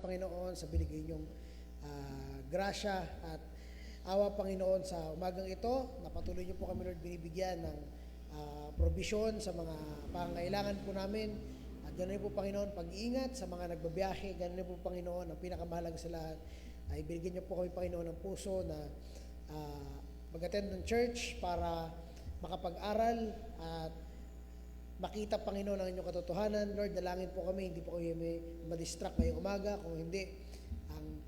Panginoon, sa binigay niyong grasya at awa, Panginoon, sa umagang ito. Napatuloy niyo po kami, Lord, binibigyan ng provision sa mga pangangailangan po namin. At ganoon po, Panginoon, pag-iingat sa mga nagbabiyahe. Ganoon po, Panginoon, ang pinakamahalaga sa lahat ay binigyan niyo po kami, Panginoon, ng puso na mag-attend ng church para makapag-aral at makita, Panginoon, ang inyong katotohanan. Lord, dalangin po kami, hindi po kami ma-distract ngayong umaga. Kung hindi, ang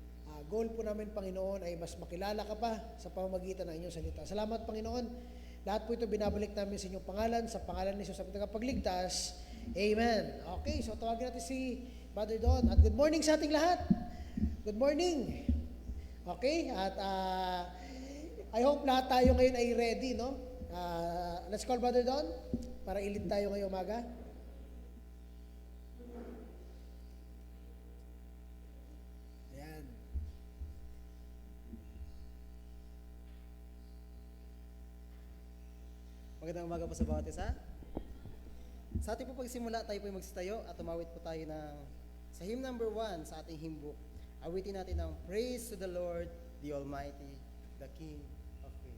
goal po namin, Panginoon, ay mas makilala ka pa sa pamamagitan ng inyong salita. Salamat, Panginoon. Lahat po ito binabalik namin sa inyong pangalan, sa pangalan ni Jesus, sa tagapagligtas. Amen. Okay, so tawagin natin si Brother Don. At good morning sa ating lahat. Good morning. Okay, at I hope lahat tayo ngayon ay ready, no? Let's call Brother Don para ilid tayo ngayong umaga. Ayan. Magandang umaga po sa bawat isa. Sa ating po pagsimula, tayo po magsitayo at tumawit po tayo sa hymn number 1 sa ating hymn book. Awitin natin ang Praise to the Lord, the Almighty, the King of Kings.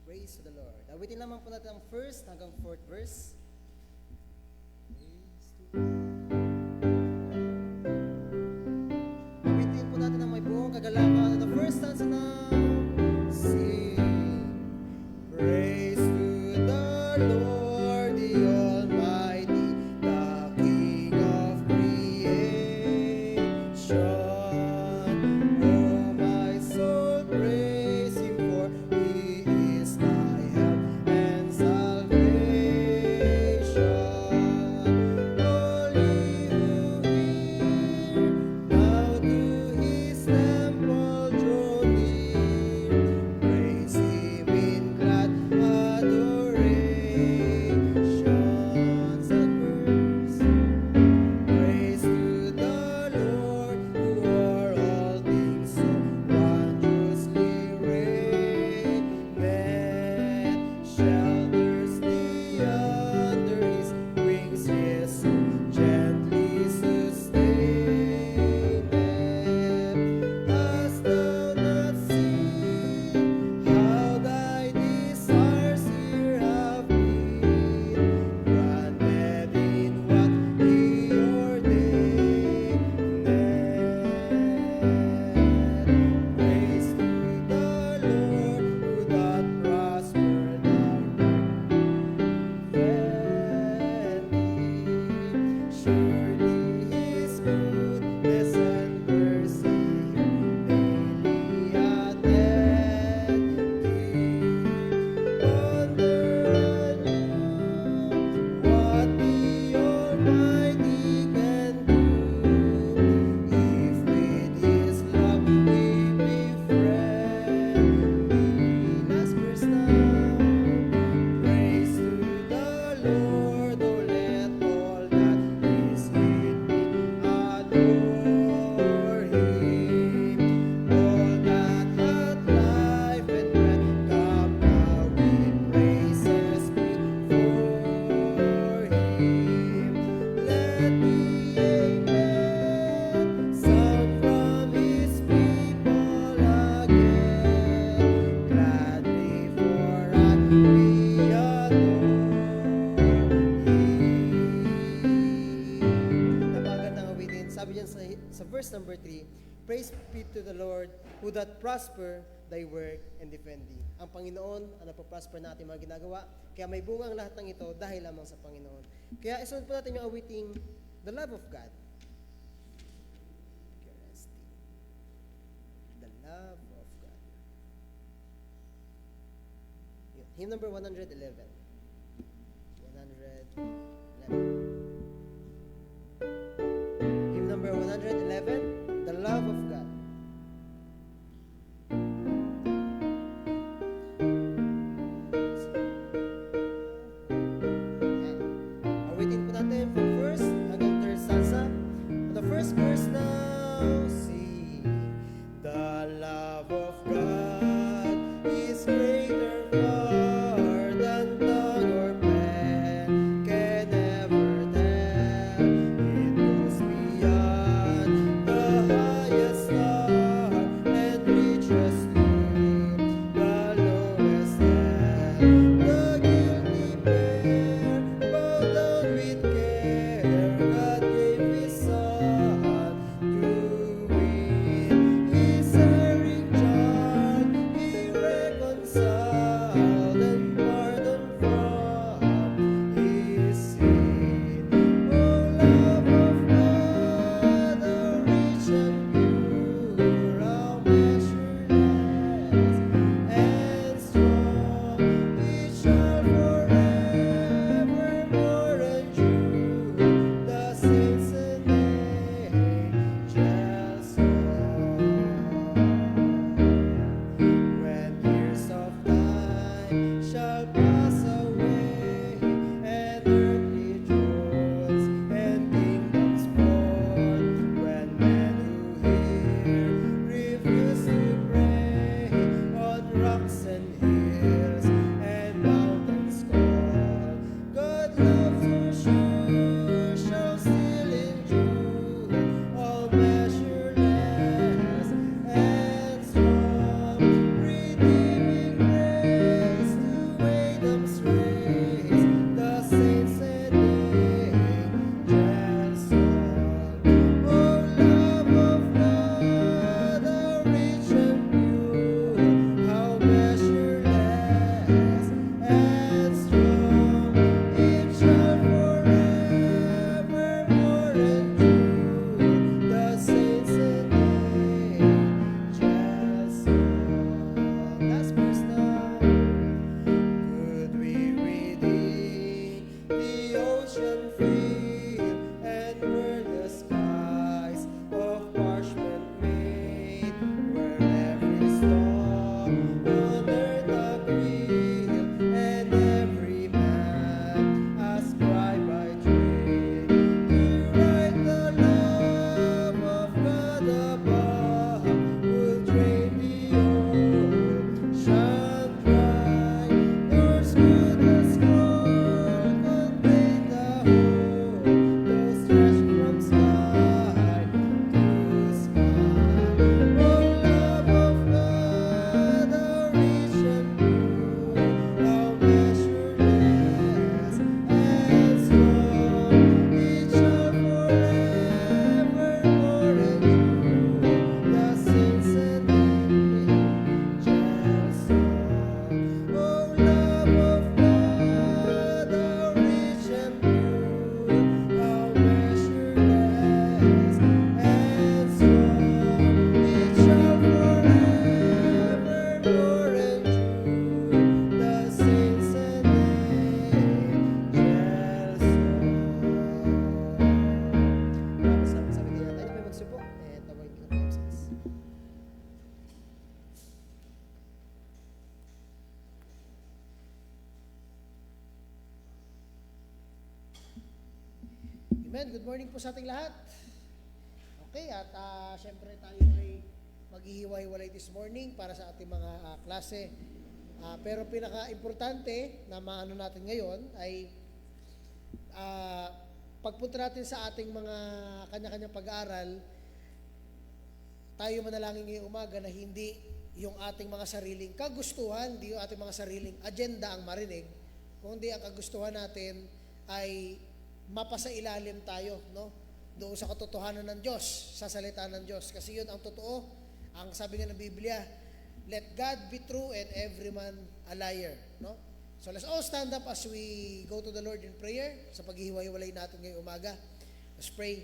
Praise to the Lord. Awitin naman po natin ang 1st hanggang 4th verse. Praise to the Lord. Awitin po natin ang may buong kagalakan. The first stanza now. Sing. Praise to the Lord, the Almighty, the King of creation. Oh, my soul, praise Him, for He is thy help and salvation. All ye who hear, bow to His temple, draw near. Praise Him in glad adorations and verse. Praise to the Lord, who o'er all things so wondrously reigneth. Shelters thee under His wings, yes, so gently sustaineth. Hast thou not seen how thy desires here have been granted in what He ordained? Praise to the Lord, who doth prosper thy defending. Surely His goodness and mercy daily attend thee. Wonder anew what the Almighty can do, if with His love He befriend thee. Last verse now. Praise to the Lord, oh let all that is in me adore Him. All that hath life and breath, come now with praises before Him. Let the amen sound from His people again, gladly for we adore Him. Napakagandang awitin. Sabi diyan sa verse number 3, Praise be to the Lord, who doth prosper thy work and defend thee. Ang Panginoon ang napoprosper na ating mga ginagawa, kaya may bunga ang lahat ng ito dahil lamang sa Panginoon. Kaya isunod po natin yung awiting The Love of God. The Love of God. Yun. Hymn number 111. 111. Hymn number 111, The Love of God. Yan. Awitin po natin from first hanggang third stanza. The first verse now, see, the love of God is greater far than tongue or pen can Amen. Good morning po sa ating lahat. Okay, at syempre tayo ay maghihiwa-hiwalay this morning para sa ating mga klase. Pero pinaka-importante na maano natin ngayon ay pagpunta natin sa ating mga kanya-kanyang pag-aaral, tayo manalangin ngayong umaga na hindi yung ating mga sariling kagustuhan, hindi yung ating mga sariling agenda ang marinig, kundi ang kagustuhan natin ay mapasailalim tayo, no? Doon sa katotohanan ng Diyos, sa salita ng Diyos. Kasi yun ang totoo. Ang sabi nga ng Biblia, let God be true and every man a liar, no? So let's all stand up as we go to the Lord in prayer sa paghihiwa-hiwalay natin ngayong umaga. Let's pray.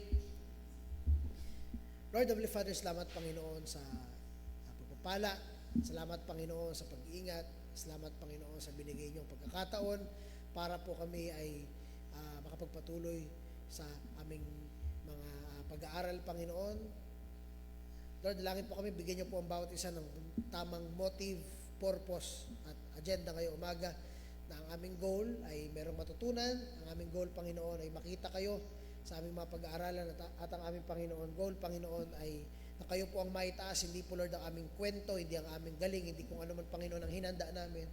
Lord, Heavenly Father, salamat Panginoon sa pagpapala. Salamat Panginoon sa pag-iingat. Salamat Panginoon sa binigay niyong pagkakataon para po kami ay makapagpatuloy sa aming mga pag-aaral, Panginoon. Lord, dalangin po kami, bigyan niyo po ang bawat isa ng tamang motive, purpose at agenda ngayong umaga na ang aming goal ay merong matutunan. Ang aming goal, Panginoon, ay makita kayo sa aming mga pag-aaralan at ang aming Panginoon, goal, Panginoon, ay na kayo po ang maitaas, hindi po, Lord, ang aming kwento, hindi ang aming galing, hindi kung ano man, Panginoon, ang hinanda namin,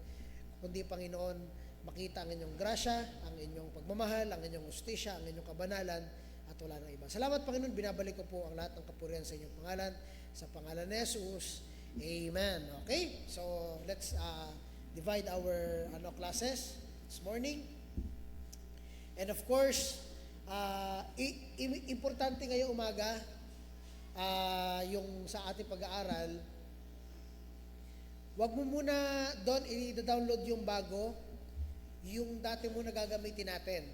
kundi, Panginoon, makita ang inyong grasya, ang inyong pagmamahal, ang inyong ustisya, ang inyong kabanalan, at wala nang iba. Salamat, Panginoon, binabalik ko po ang lahat ng kapurihan sa inyong pangalan, sa pangalan ni Jesus. Amen. Okay? So, let's divide our classes this morning. And of course, importante ngayong umaga, yung sa ating pag-aaral, wag mo muna doon i-download yung bago, yung dati muna gagamitin natin.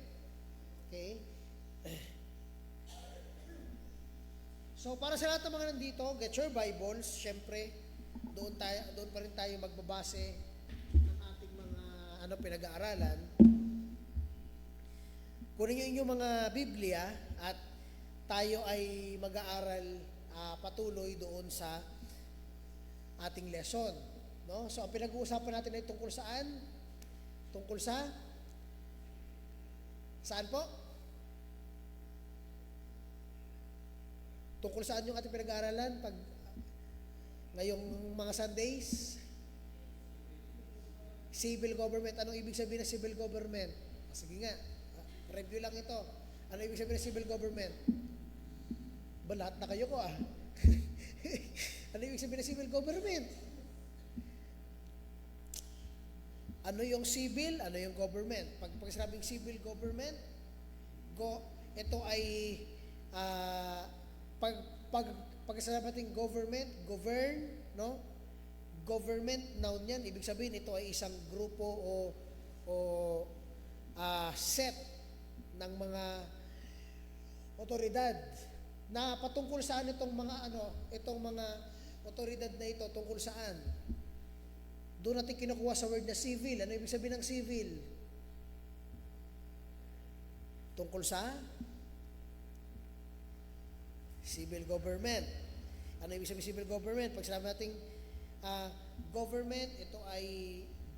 Okay? So, para sa lahat ng mga nandito, get your Bibles. Siyempre, doon pa rin tayo magbabase ng ating mga pinag-aaralan. Kunin niyo inyong mga Biblia at tayo ay mag-aaral patuloy doon sa ating lesson. No? So, ang pinag-uusapan natin ay tungkol saan? Tungkol sa? Saan po? Tungkol saan yung ating pinag-aaralan pag ngayong mga Sundays? Civil government. Anong ibig sabihin ng civil government? Sige nga, review lang ito. Ano ibig sabihin ng civil government? Ba, lahat na kayo ko Ano ibig sabihin ng civil government? Ano yung civil? Ano yung government? Pag sinabing civil government, ito ay pag sinabing government, govern, no? Government, noun yan. Ibig sabihin, ito ay isang grupo o set ng mga otoridad na patungkol saan itong mga otoridad na ito, tungkol saan? Doon natin kinukuha sa word na civil. Ano ibig sabihin ng civil? Tungkol sa civil government. Ano ibig sabihin civil government? Pag sinabi natin government, ito ay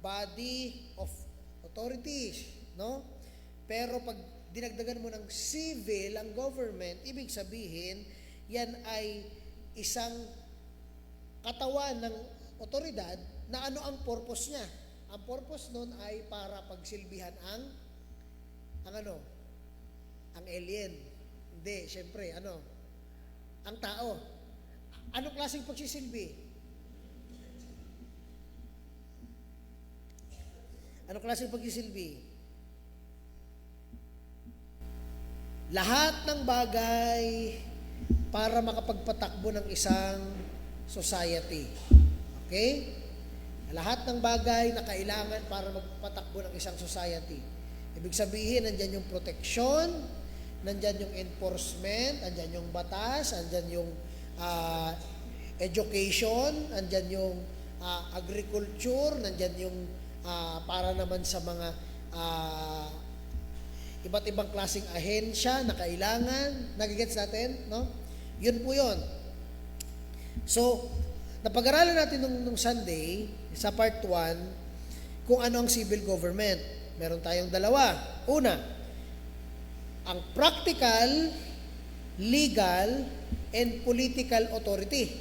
body of authorities, no? Pero pag dinagdagan mo ng civil ang government, ibig sabihin yan ay isang katawan ng otoridad na ano ang purpose niya. Ang purpose nun ay para pagsilbihan ang alien. Hindi, syempre, ang tao. Anong klaseng pagsisilbi? Anong klaseng pagsisilbi? Lahat ng bagay para makapagpatakbo ng isang society. Okay? Lahat ng bagay na kailangan para magpatakbo ng isang society. Ibig sabihin, nandyan yung protection, nandyan yung enforcement, nandyan yung batas, nandyan yung education, nandyan yung agriculture, nandyan yung para naman sa mga iba't ibang klaseng ahensya na kailangan. Nagigets natin? No? Yun po yun. So, napag-aralan natin nung Sunday, sa part 1, kung ano ang civil government. Meron tayong dalawa. Una, ang practical, legal, and political authority.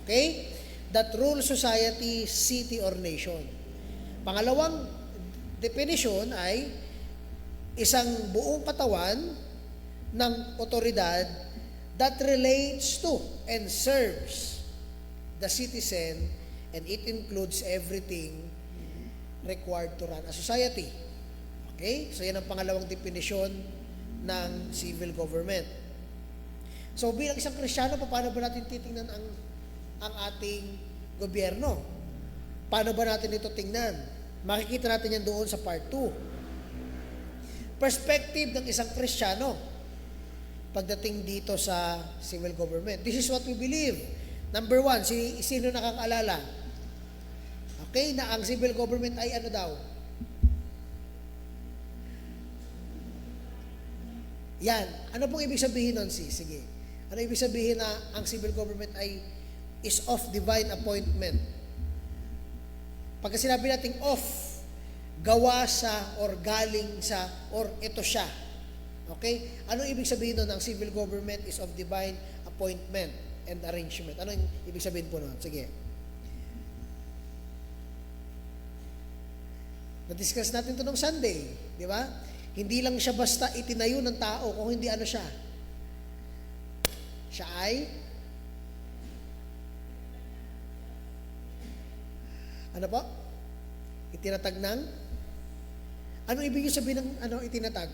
Okay? That rule society, city, or nation. Pangalawang definition ay isang buong katawan ng otoridad that relates to and serves the citizen, and it includes everything required to run a society. Okay? So yan ang pangalawang definition ng civil government. So bilang isang Kristiyano, paano ba natin titingnan ang ating gobyerno? Paano ba natin ito tingnan? Makikita natin yan doon sa part 2. Perspective ng isang Kristiyano pagdating dito sa civil government. This is what we believe. Number 1, sino nakakaalala? Okay, na ang civil government ay ano daw? Yan. Ano pong ibig sabihin nun, Sige. Ano ibig sabihin na ang civil government ay is of divine appointment? Pagka sinabi natin of, gawa sa or galing sa or ito siya. Okay? Ano ibig sabihin nun? Ang civil government is of divine appointment and arrangement. Ano ibig sabihin po nun? Sige. Na-discuss natin ito nung Sunday. Di ba? Hindi lang siya basta itinayo ng tao, kung hindi ano siya. Siya ay ano po? Itinatag ng? Ano ibig sabihin ng itinatag?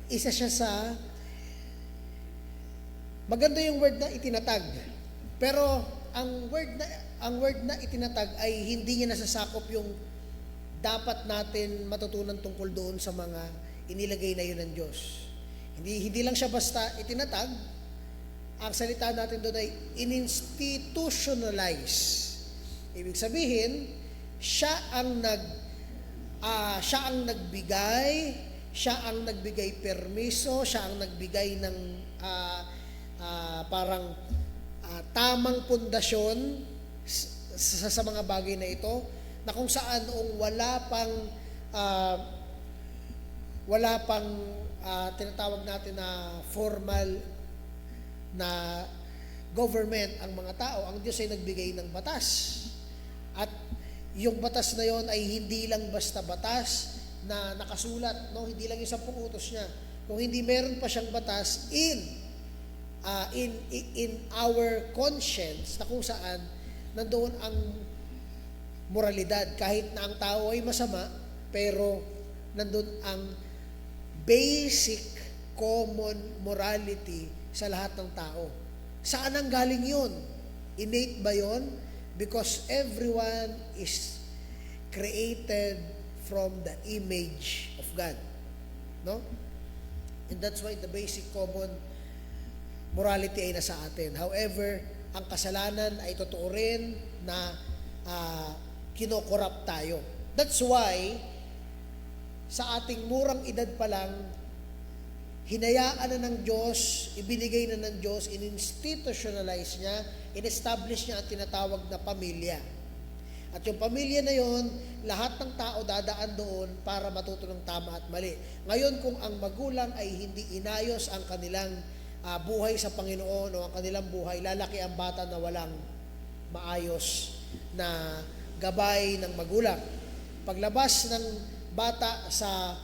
Isa siya sa maganda yung word na itinatag. Pero ang word na itinatag ay hindi niya nasasakop yung dapat natin matutunan tungkol doon sa mga inilagay na yun ng Diyos. Hindi lang siya basta itinatag. Ang salita natin doon ay in-institutionalize. Ibig sabihin, siya ang nagbigay, siya ang nagbigay permiso, siya ang nagbigay ng parang tamang pundasyon sa mga bagay na ito, na kung saan noong wala pang tinatawag natin na formal na government ang mga tao, ang Diyos ay nagbigay ng batas. At yung batas na yon ay hindi lang basta batas na nakasulat, no? Hindi lang yung 10 utos niya. Kung hindi meron pa siyang batas in our conscience, na kung saan nandoon ang moralidad, kahit na ang tao ay masama, pero nandoon ang basic common morality sa lahat ng tao. Saan ang galing yun? Innate ba yun? Because everyone is created from the image of God. No? And that's why the basic common morality ay nasa atin. However, ang kasalanan ay totoo rin na kinokorrupt tayo. That's why, sa ating murang edad pa lang, hinayaan na ng Diyos, ibinigay na ng Diyos, in-institutionalize niya, in-establish niya ang tinatawag na pamilya. At yung pamilya na yon, lahat ng tao dadaan doon para matuto ng tama at mali. Ngayon, kung ang magulang ay hindi inayos ang kanilang buhay sa Panginoon o ang kanilang buhay, lalaki ang bata na walang maayos na gabay ng magulang. Paglabas ng bata sa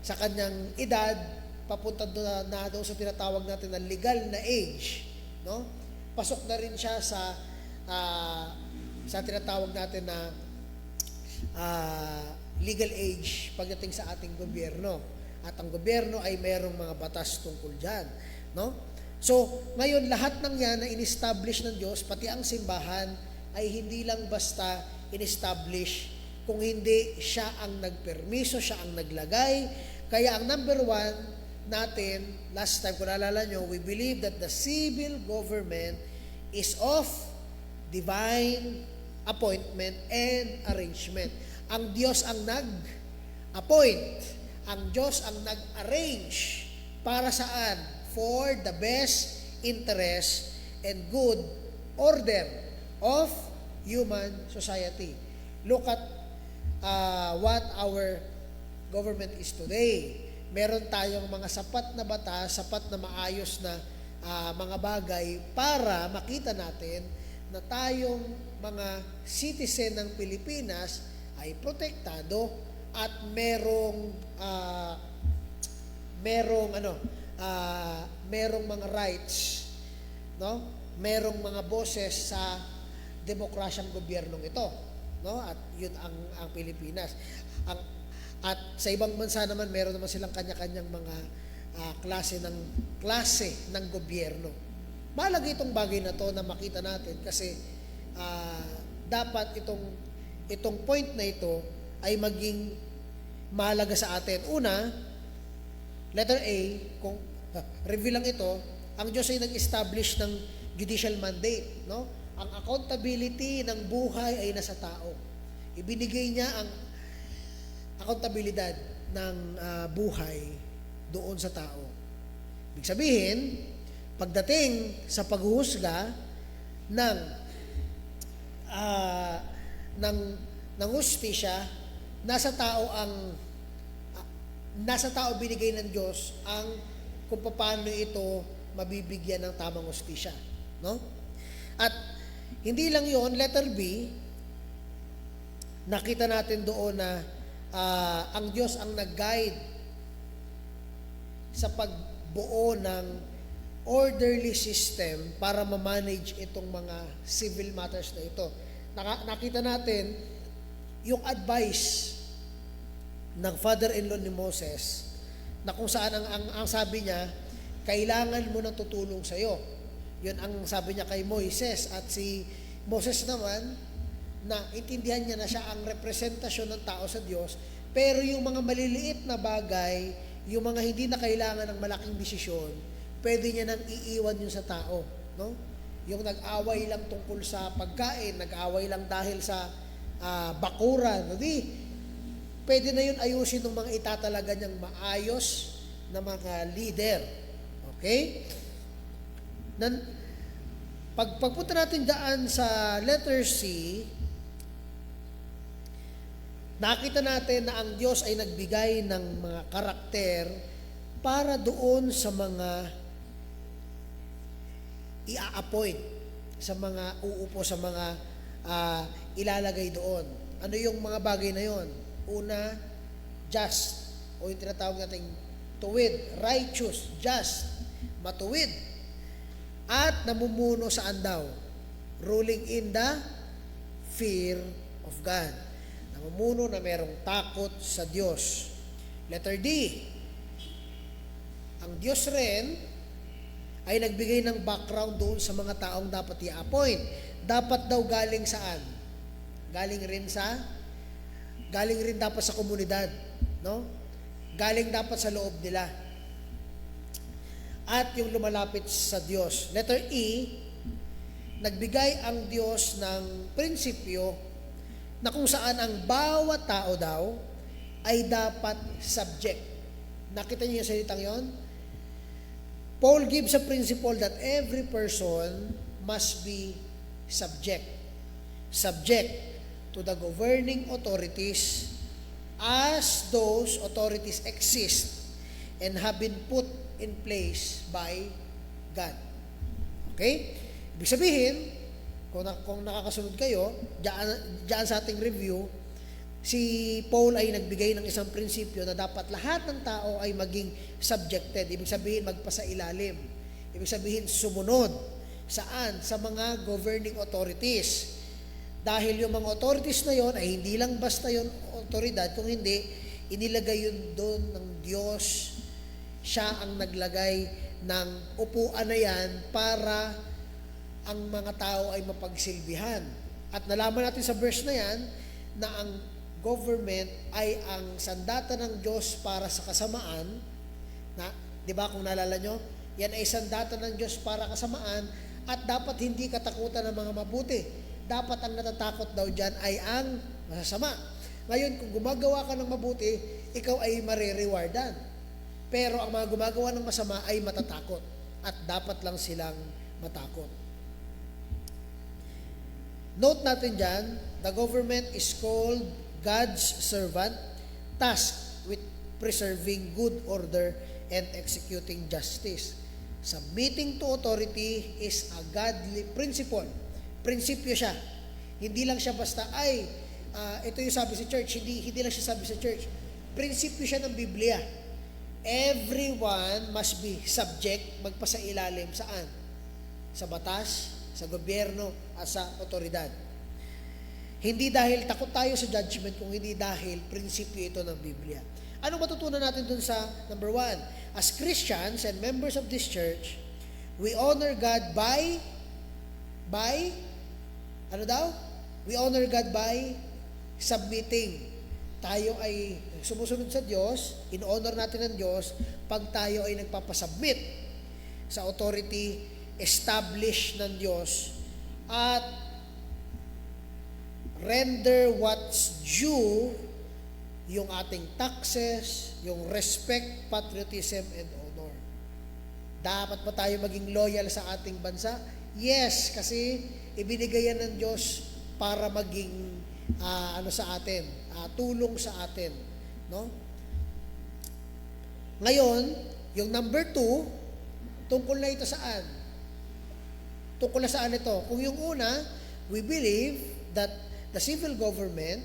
kanyang edad, papunta na doon sa tinatawag natin na legal na age, no? Pasok na rin siya sa tinatawag natin na legal age pagdating sa ating gobyerno. At ang gobyerno ay mayroong mga batas tungkol dyan, no? So, ngayon lahat ng yan na in-establish ng Diyos, pati ang simbahan, ay hindi lang basta in-establish, kung hindi siya ang nagpermiso, siya ang naglagay. Kaya ang number 1 natin, last time kung naalala nyo, we believe that the civil government is of divine appointment and arrangement. Ang Diyos ang nag-appoint. ang Diyos ang nag-arrange para saan? For the best interest and good order of human society. Look at what our government is today. Meron tayong mga sapat na batas, sapat na maayos na mga bagay para makita natin na tayong mga citizen ng Pilipinas ay protektado at merong mga rights, no? Merong mga boses sa demokrasyang gobyernong ito, no? At yun ang Pilipinas. At sa ibang bansa naman meron naman silang kanya-kanyang mga klase ng gobyerno. Mahalaga itong bagay na to na makita natin kasi dapat itong point na ito ay maging mahalaga sa atin. Una, letter A, kung review lang ito, ang Diyos ay nag-establish ng judicial mandate, no? Ang accountability ng buhay ay nasa tao. Ibinigay niya ang accountabilidad ng buhay doon sa tao. Ibig sabihin, pagdating sa paghuhusga ng hustisya, nasa tao binigay ng Diyos ang kung paano ito mabibigyan ng tamang hustisya, no? At hindi lang 'yon, letter B, nakita natin doon na ang Diyos ang nag-guide sa pagbuo ng orderly system para ma-manage itong mga civil matters na ito. Nakita natin yung advice ng father-in-law ni Moses na kung saan ang sabi niya, kailangan mo nang tutulong sa iyo. Yun ang sabi niya kay Moises, at si Moses naman, na intindihan niya na siya ang representasyon ng tao sa Diyos, pero yung mga maliliit na bagay, yung mga hindi na kailangan ng malaking desisyon, pwede niya nang iiwan yun sa tao, no? Yung nag-away lang tungkol sa pagkain, nag-away lang dahil sa bakuran, pwede na yun ayusin ng mga itatalaga niyang maayos na mga leader. Okay? Pagpunta natin daan sa letter C, nakita natin na ang Diyos ay nagbigay ng mga karakter para doon sa mga i-appoint, sa mga uupo, sa mga ilalagay doon. Ano yung mga bagay na yon? Una, just, o yung tinatawag nating tuwid, righteous, just, matuwid, at namumuno saan daw? Ruling in the fear of God. Namumuno na merong takot sa Diyos. Letter D, ang Diyos rin ay nagbigay ng background doon sa mga taong dapat i-appoint. Dapat daw galing saan? Galing rin dapat sa komunidad, no? Galing dapat sa loob nila. At yung lumalapit sa Diyos. Letter E, nagbigay ang Diyos ng prinsipyo na kung saan ang bawat tao daw ay dapat subject. Nakita niyo yung salitang yon? Paul gives a principle that every person must be subject. Subject to the governing authorities as those authorities exist and have been put in place by God. Okay? Ibig sabihin, kung nakakasunod kayo, diyan sa ating review, si Paul ay nagbigay ng isang prinsipyo na dapat lahat ng tao ay maging subjected. Ibig sabihin, magpasailalim. Ibig sabihin, sumunod. Saan? Sa mga governing authorities. Dahil yung mga authorities na yon ay hindi lang basta yon otoridad, kung hindi, inilagay yun doon ng Diyos. Siya ang naglagay ng upuan na yan para ang mga tao ay mapagsilbihan. At nalaman natin sa verse na yan na ang government ay ang sandata ng Diyos para sa kasamaan. Na, di ba kung naalala nyo? Yan ay sandata ng Diyos para kasamaan at dapat hindi katakutan ng mga mabuti. Dapat ang natatakot daw dyan ay ang masasama. Ngayon, kung gumagawa ka ng mabuti, ikaw ay marirewardan. Pero ang mga gumagawa ng masama ay matatakot. At dapat lang silang matakot. Note natin dyan, the government is called God's servant, tasked with preserving good order and executing justice. Submitting to authority is a godly principle. Prinsipyo siya. Hindi lang siya basta, ito yung sabi sa church. Hindi lang siya sabi sa church. Prinsipyo siya ng Biblia. Everyone must be subject, magpasailalim saan? Sa batas, sa gobyerno, at sa otoridad. Hindi dahil takot tayo sa judgment, kung hindi dahil prinsipyo ito ng Biblia. Ano matutunan natin dun sa number 1? As Christians and members of this church, we honor God by ano daw? We honor God by submitting. Tayo ay sumusunod sa Diyos, in-honor natin ang Diyos pag tayo ay nagpapasubmit sa authority established ng Diyos at render what's due, yung ating taxes, yung respect, patriotism, and honor. Dapat pa tayo maging loyal sa ating bansa? Yes, kasi ibinigay yan ng Diyos para maging sa atin, tulong sa atin, no? Ngayon, yung number 2, tungkol na ito saan? Tungkol na saan ito? Kung yung una, we believe that the civil government,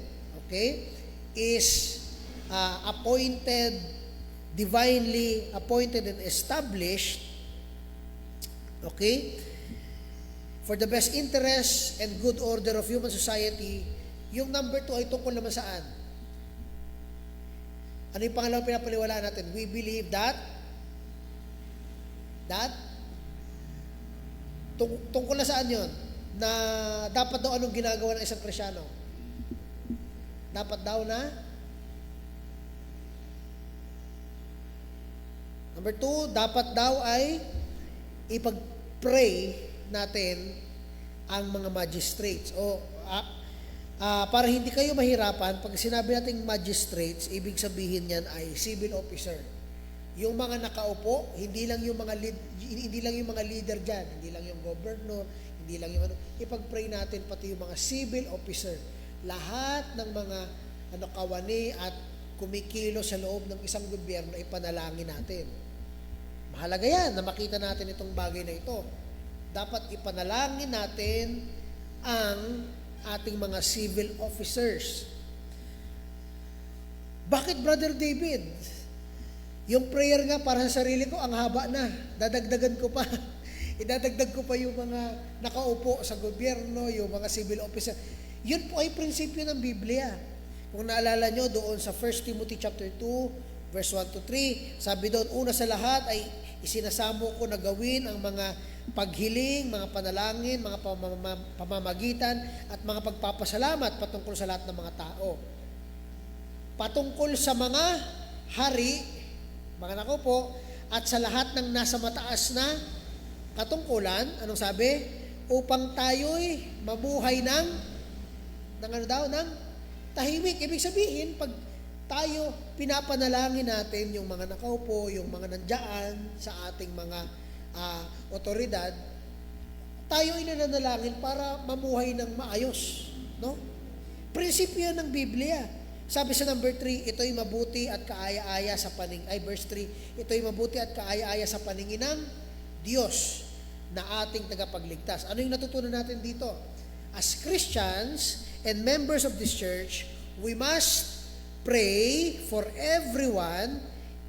is appointed, divinely appointed and established, for the best interest and good order of human society. Yung number 2 ay tungkol naman saan? Ano yung pangalawang pinapaniwalaan natin? We believe that tungkol na saan yun? Na dapat daw anong ginagawa ng isang Kristyano? Dapat daw na number 2, dapat daw ay ipag-pray natin ang mga magistrates. Para hindi kayo mahirapan, pag sinabi nating magistrates, ibig sabihin yan ay civil officer. Yung mga nakaupo, hindi lang yung mga leader diyan, hindi lang yung governor, hindi lang yung ipag-pray natin pati yung mga civil officer. Lahat ng mga kawani at kumikilo sa loob ng isang gobyerno, ipanalangin natin. Mahalaga yan na makita natin itong bagay na ito. Dapat ipanalangin natin ang ating mga civil officers. Bakit, Brother David? Yung prayer nga para sa sarili ko, ang haba na. Dadagdagan ko pa. Idadagdag ko pa yung mga nakaupo sa gobyerno, yung mga civil officer. Yun po ay prinsipyo ng Biblia. Kung naalala nyo doon sa 1 Timothy chapter 2, verse 1 to 3, sabi doon, una sa lahat ay isinasamo ko na gawin ang mga paghiling, mga panalangin, mga pamamagitan, at mga pagpapasalamat patungkol sa lahat ng mga tao. Patungkol sa mga hari, mga nakaupo, at sa lahat ng nasa mataas na katungkulan, anong sabi? Upang tayo'y mabuhay ng tahimik. Ibig sabihin, pag tayo pinapanalangin natin yung mga nakaupo, yung mga nandiyan sa ating mga otoridad, tayo ay nananalangin para mamuhay ng maayos, no? Prinsipyo ng Biblia. Sabi sa number 3, ito'y mabuti at kaaya-aya sa verse 3, ito'y mabuti at kaaya-aya sa paningin ng Diyos na ating tagapagligtas. Ano yung natutunan natin dito? As Christians and members of this church, we must pray for everyone,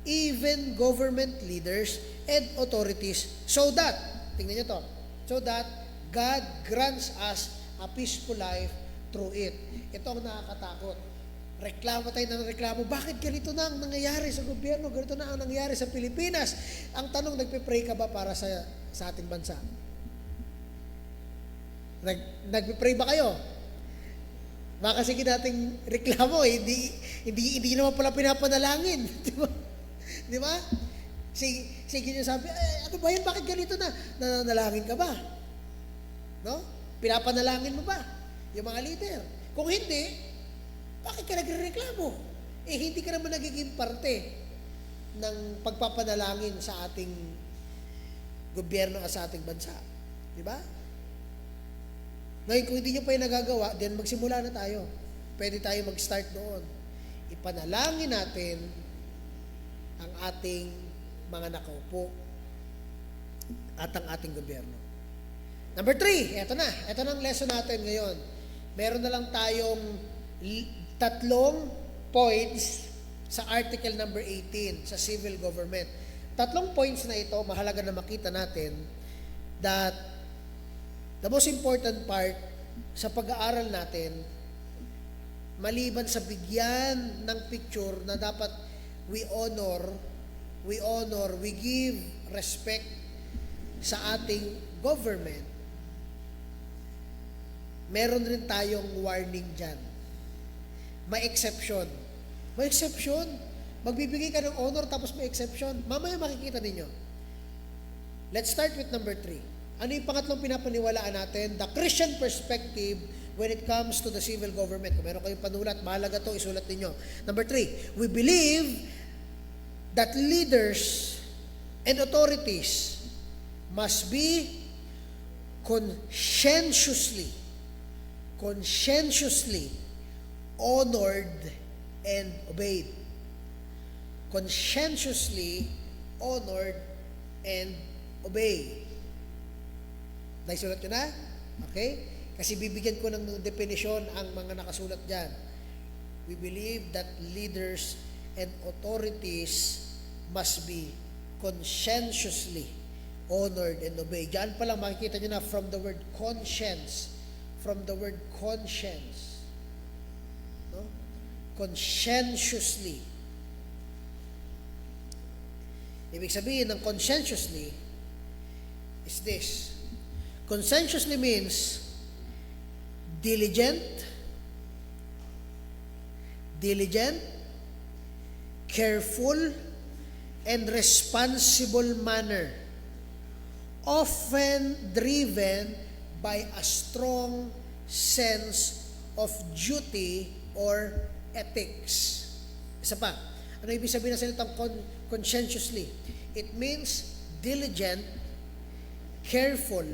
even government leaders and authorities, so that, tingnan nyo to, so that God grants us a peaceful life through it. Ito ang nakakatakot. Reklamo tayo ng reklamo, bakit ganito na ang nangyayari sa gobyerno, ganito na ang nangyayari sa Pilipinas? Ang tanong, nagpe-pray ka ba para sa ating bansa? Nagpe-pray ba kayo? Baka sige nating reklamo, hindi naman pala pinapanalangin. Di ba? Sige nyo sabi, ano ba yan? Bakit ganito na? Nananalangin ka ba? No? Pinapanalangin mo ba? Yung mga leader. Kung hindi, Bakit ka nagrereklamo? Hindi ka naman nagiging parte ng pagpapanalangin sa ating gobyerno at sa ating bansa. Di ba? Ngayon, kung hindi nyo pa yung nagagawa, then magsimula na tayo. Pwede tayo mag-start doon. Ipanalangin natin ang ating mga nakaupo at ang ating gobyerno. Number 3, eto na. Eto na ang lesson natin ngayon. Meron na lang tayong 3 points sa article number 18 sa civil government. 3 points na ito, mahalaga na makita natin that the most important part sa pag-aaral natin, maliban sa bigyan ng picture na dapat we honor, we give respect sa ating government, meron rin tayong warning dyan. May exception. May exception. Magbibigay ka ng honor tapos may exception. Mamaya makikita ninyo. Let's start with number 3. Ano yung pangatlong pinapaniwalaan natin? The Christian perspective when it comes to the civil government. Kung meron kayong panulat, mahalaga to, isulat ninyo. Number 3, we believe that leaders and authorities must be conscientiously honored and obeyed. Conscientiously honored and obeyed. Naisulat nyo na? Okay? Kasi bibigyan ko ng definisyon ang mga nakasulat dyan. We believe that leaders and authorities must be conscientiously honored and obeyed. Diyan pa lang makikita nyo na from the word conscience. From the word conscience. No? Conscientiously. Ibig sabihin ng conscientiously is this. Conscientiously means diligent, careful, and responsible manner, often driven by a strong sense of duty or ethics. Isa pa, ano ibig sabihin ng salitang conscientiously? It means diligent, careful,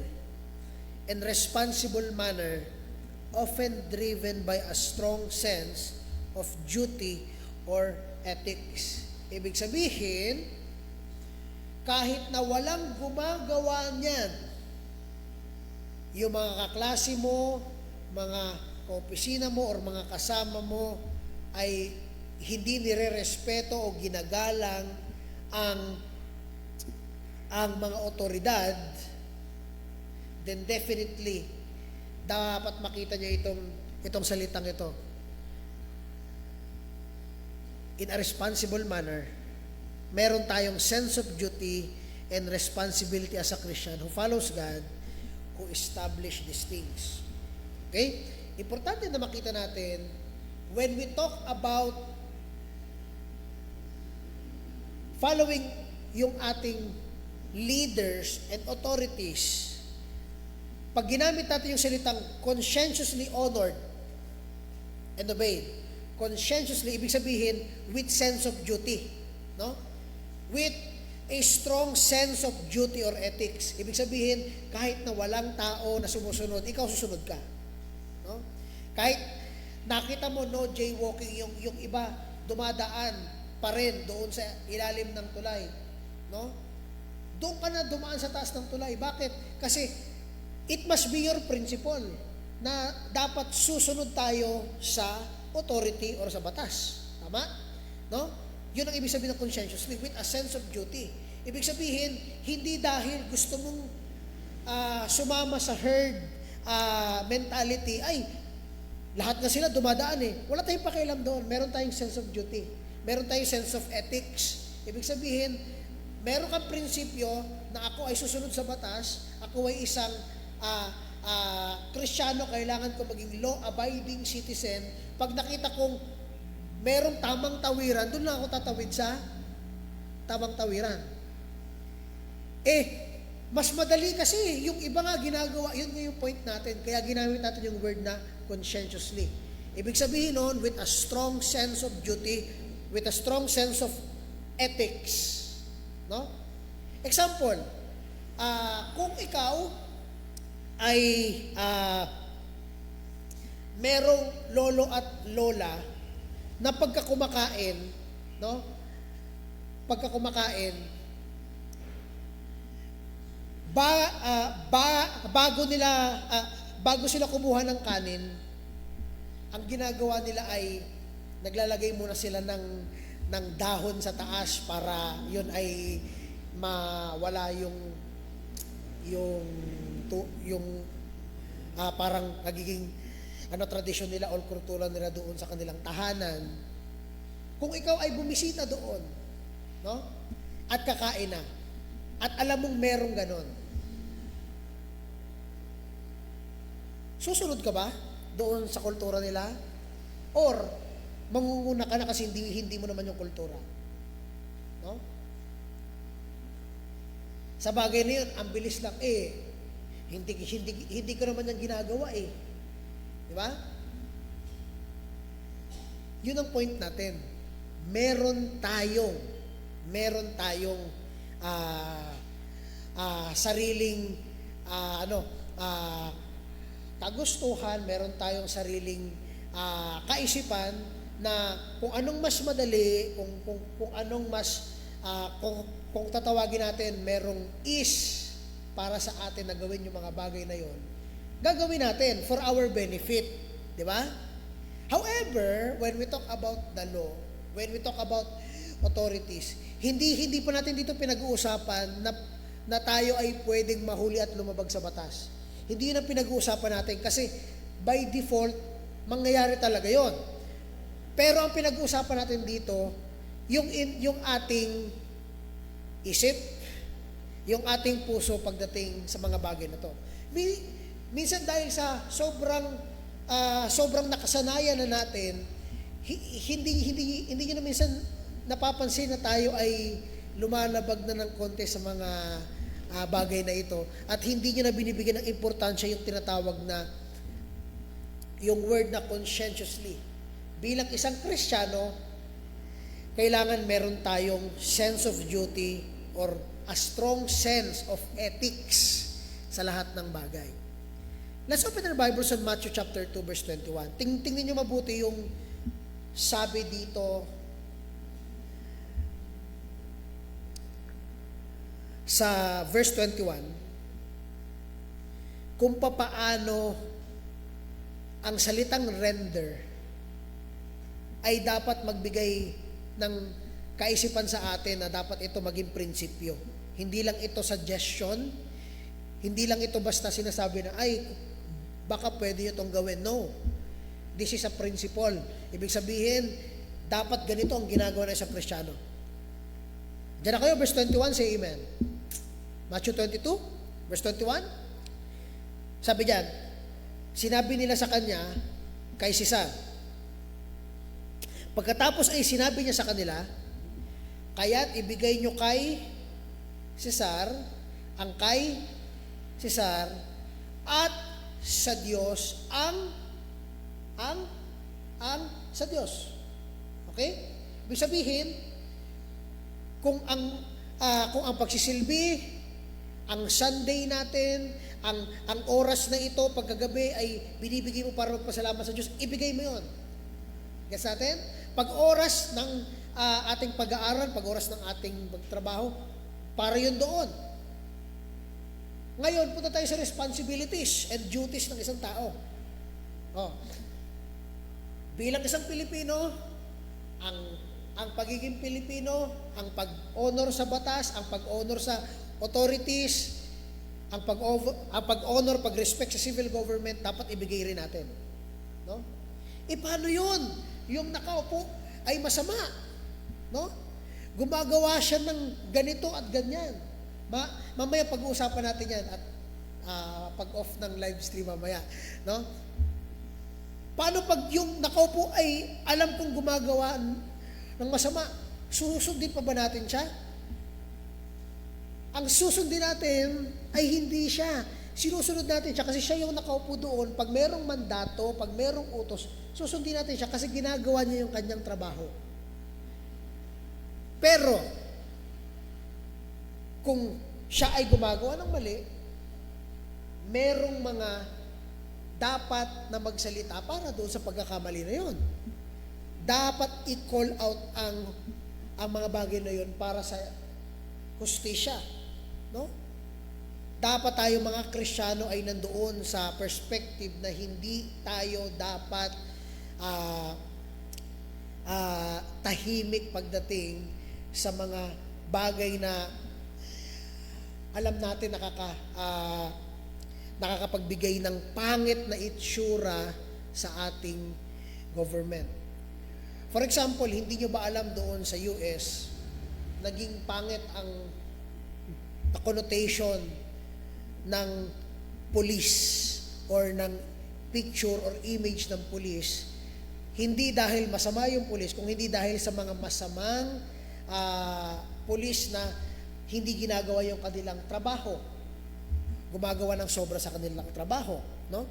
and responsible manner, often driven by a strong sense of duty or ethics. Ibig sabihin, kahit na walang gumagawa niyan, yung mga kaklase mo, mga kaopisina mo, or mga kasama mo, ay hindi nire-respeto o ginagalang ang mga otoridad, then definitely, dapat makita niyo itong salitang ito. In a responsible manner, meron tayong sense of duty and responsibility as a Christian who follows God, who establish these things. Okay? Importante na makita natin, when we talk about following yung ating leaders and authorities, pag ginamit natin yung salitang conscientiously honored and obeyed, conscientiously, ibig sabihin, with sense of duty. No? With a strong sense of duty or ethics. Ibig sabihin, kahit na walang tao na sumusunod, ikaw susunod ka. No? Kahit nakita mo no jaywalking, yung iba dumadaan pa rin doon sa ilalim ng tulay. No? Doon ka na dumaan sa taas ng tulay. Bakit? Kasi it must be your principle na dapat susunod tayo sa authority or sa batas. Tama? No? Yun ang ibig sabihin ng conscientiously, with a sense of duty. Ibig sabihin, hindi dahil gusto mong sumama sa herd mentality, ay, lahat na sila dumadaan eh. Wala tayong pakialam doon. Meron tayong sense of duty. Meron tayong sense of ethics. Ibig sabihin, meron kang prinsipyo na ako ay susunod sa batas, ako ay isang Kristiyano, kailangan ko maging law-abiding citizen. Pag nakita kong merong tamang tawiran, doon lang ako tatawid sa tamang tawiran. Mas madali kasi, yung iba nga ginagawa, yun nga yung point natin, kaya ginamit natin yung word na conscientiously. Ibig sabihin nun, with a strong sense of duty, with a strong sense of ethics. No? Example, kung ikaw ay merong lolo at lola na pagka kumakain, no? Pagka kumakain, bago sila kumuha ng kanin, ang ginagawa nila ay naglalagay muna sila ng dahon sa taas para yun ay mawala parang nagiging tradisyon nila o kultura nila doon sa kanilang tahanan. Kung ikaw ay bumisita doon, no? At kakain na, at alam mong merong ganon, susunod ka ba doon sa kultura nila? Or mangunguna ka na kasi hindi mo naman yung kultura? No? Sa bagay na yun, ang bilis lang hindi ko naman yung ginagawa Di ba? Yun ang point natin. Meron tayong sariling kagustuhan, meron tayong sariling kaisipan na kung anong mas madali, kung anong mas kung tatawagin natin merong is para sa atin na gawin yung mga bagay na yon, gagawin natin for our benefit, di ba? However, when we talk about the law, when we talk about authorities, hindi pa natin dito pinag-uusapan na tayo ay pwedeng mahuli at lumabag sa batas. Hindi yun ang pinag-uusapan natin kasi by default, mangyayari talaga yon. Pero ang pinag-uusapan natin dito, yung ating isip, yung ating puso pagdating sa mga bagay na to. Minsan dahil sa sobrang nakasanayan na natin, hindi nyo na minsan napapansin na tayo ay lumalabag na ng konti sa mga bagay na ito at hindi nyo na binibigyan ng importansya yung tinatawag na yung word na conscientiously. Bilang isang Kristiyano, kailangan meron tayong sense of duty or a strong sense of ethics sa lahat ng bagay. Let's open our Bibles on Matthew chapter 2 verse 21. Tingnan nyo mabuti yung sabi dito sa verse 21, kung papaano ang salitang render ay dapat magbigay ng kaisipan sa atin na dapat ito maging prinsipyo. Hindi lang ito suggestion, hindi lang ito basta sinasabi na, ay, baka pwede itong gawin. No. This is a principle. Ibig sabihin, dapat ganito ang ginagawa ng isang Kristiyano. Diyan na kayo, verse 21, say amen. Matthew 22, verse 21. Sabi diyan, sinabi nila sa kanya, kay Cesar. Pagkatapos ay sinabi niya sa kanila, kaya't ibigay nyo kay Cesar, ang kay Cesar, at sa Diyos ang sa Diyos. Okay? Ibig sabihin, kung ang pagsisilbi, ang Sunday natin, ang oras na ito, pagkagabi ay binibigay mo para magpasalamat sa Diyos, ibigay mo yon. Gets natin? Pag oras ng ating pag-aaral, pag oras ng ating magtrabaho, para yun doon. Ngayon, punta tayo sa responsibilities and duties ng isang tao. Bilang isang Pilipino, ang pagiging Pilipino, ang pag-honor sa batas, ang pag-honor sa authorities, ang pag-honor, pag-respect sa civil government, dapat ibigay rin natin. No? Paano yun? Yung nakaupo ay masama. No? Gumagawa siya ng ganito at ganyan. Mamaya pag-uusapan natin yan at pag-off ng live stream mamaya. No? Paano pag yung nakaupo ay alam kong gumagawa ng masama? Susundin pa ba natin siya? Ang susundin natin ay hindi siya. sinusunod natin siya kasi siya yung nakaupo doon. Pag merong mandato, pag merong utos, susundin natin siya kasi ginagawa niya yung kanyang trabaho. Pero, kung siya ay gumagawa ng mali, merong mga dapat na magsalita para doon sa pagkakamali na yon. Dapat i-call out ang mga bagay na yon para sa hustisya, no? Dapat tayo mga Kristiyano ay nandoon sa perspective na hindi tayo dapat tahimik pagdating sa mga bagay na alam natin nakakapagbigay ng pangit na itsura sa ating government. For example, hindi nyo ba alam doon sa US, naging pangit ang connotation ng police or ng picture or image ng police, hindi dahil masama yung police, kung hindi dahil sa mga masamang police na hindi ginagawa yung kanilang trabaho. Gumagawa ng sobra sa kanilang trabaho, no?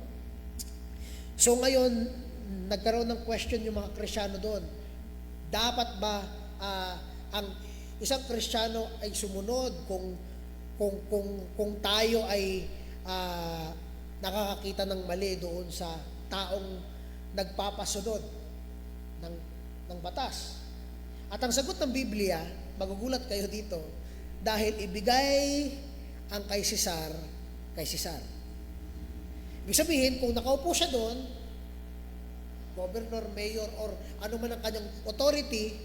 So ngayon, nagkaroon ng question yung mga Kristiyano doon. Dapat ba ang isang Kristiyano ay sumunod kung tayo ay nakakakita ng mali doon sa taong nagpapasunod ng batas? At ang sagot ng Biblia, magugulat kayo dito, dahil ibigay ang kay Cesar, kay Cesar. Ibig sabihin, kung nakaupo siya doon, governor, mayor, or ano man ang kanyang authority,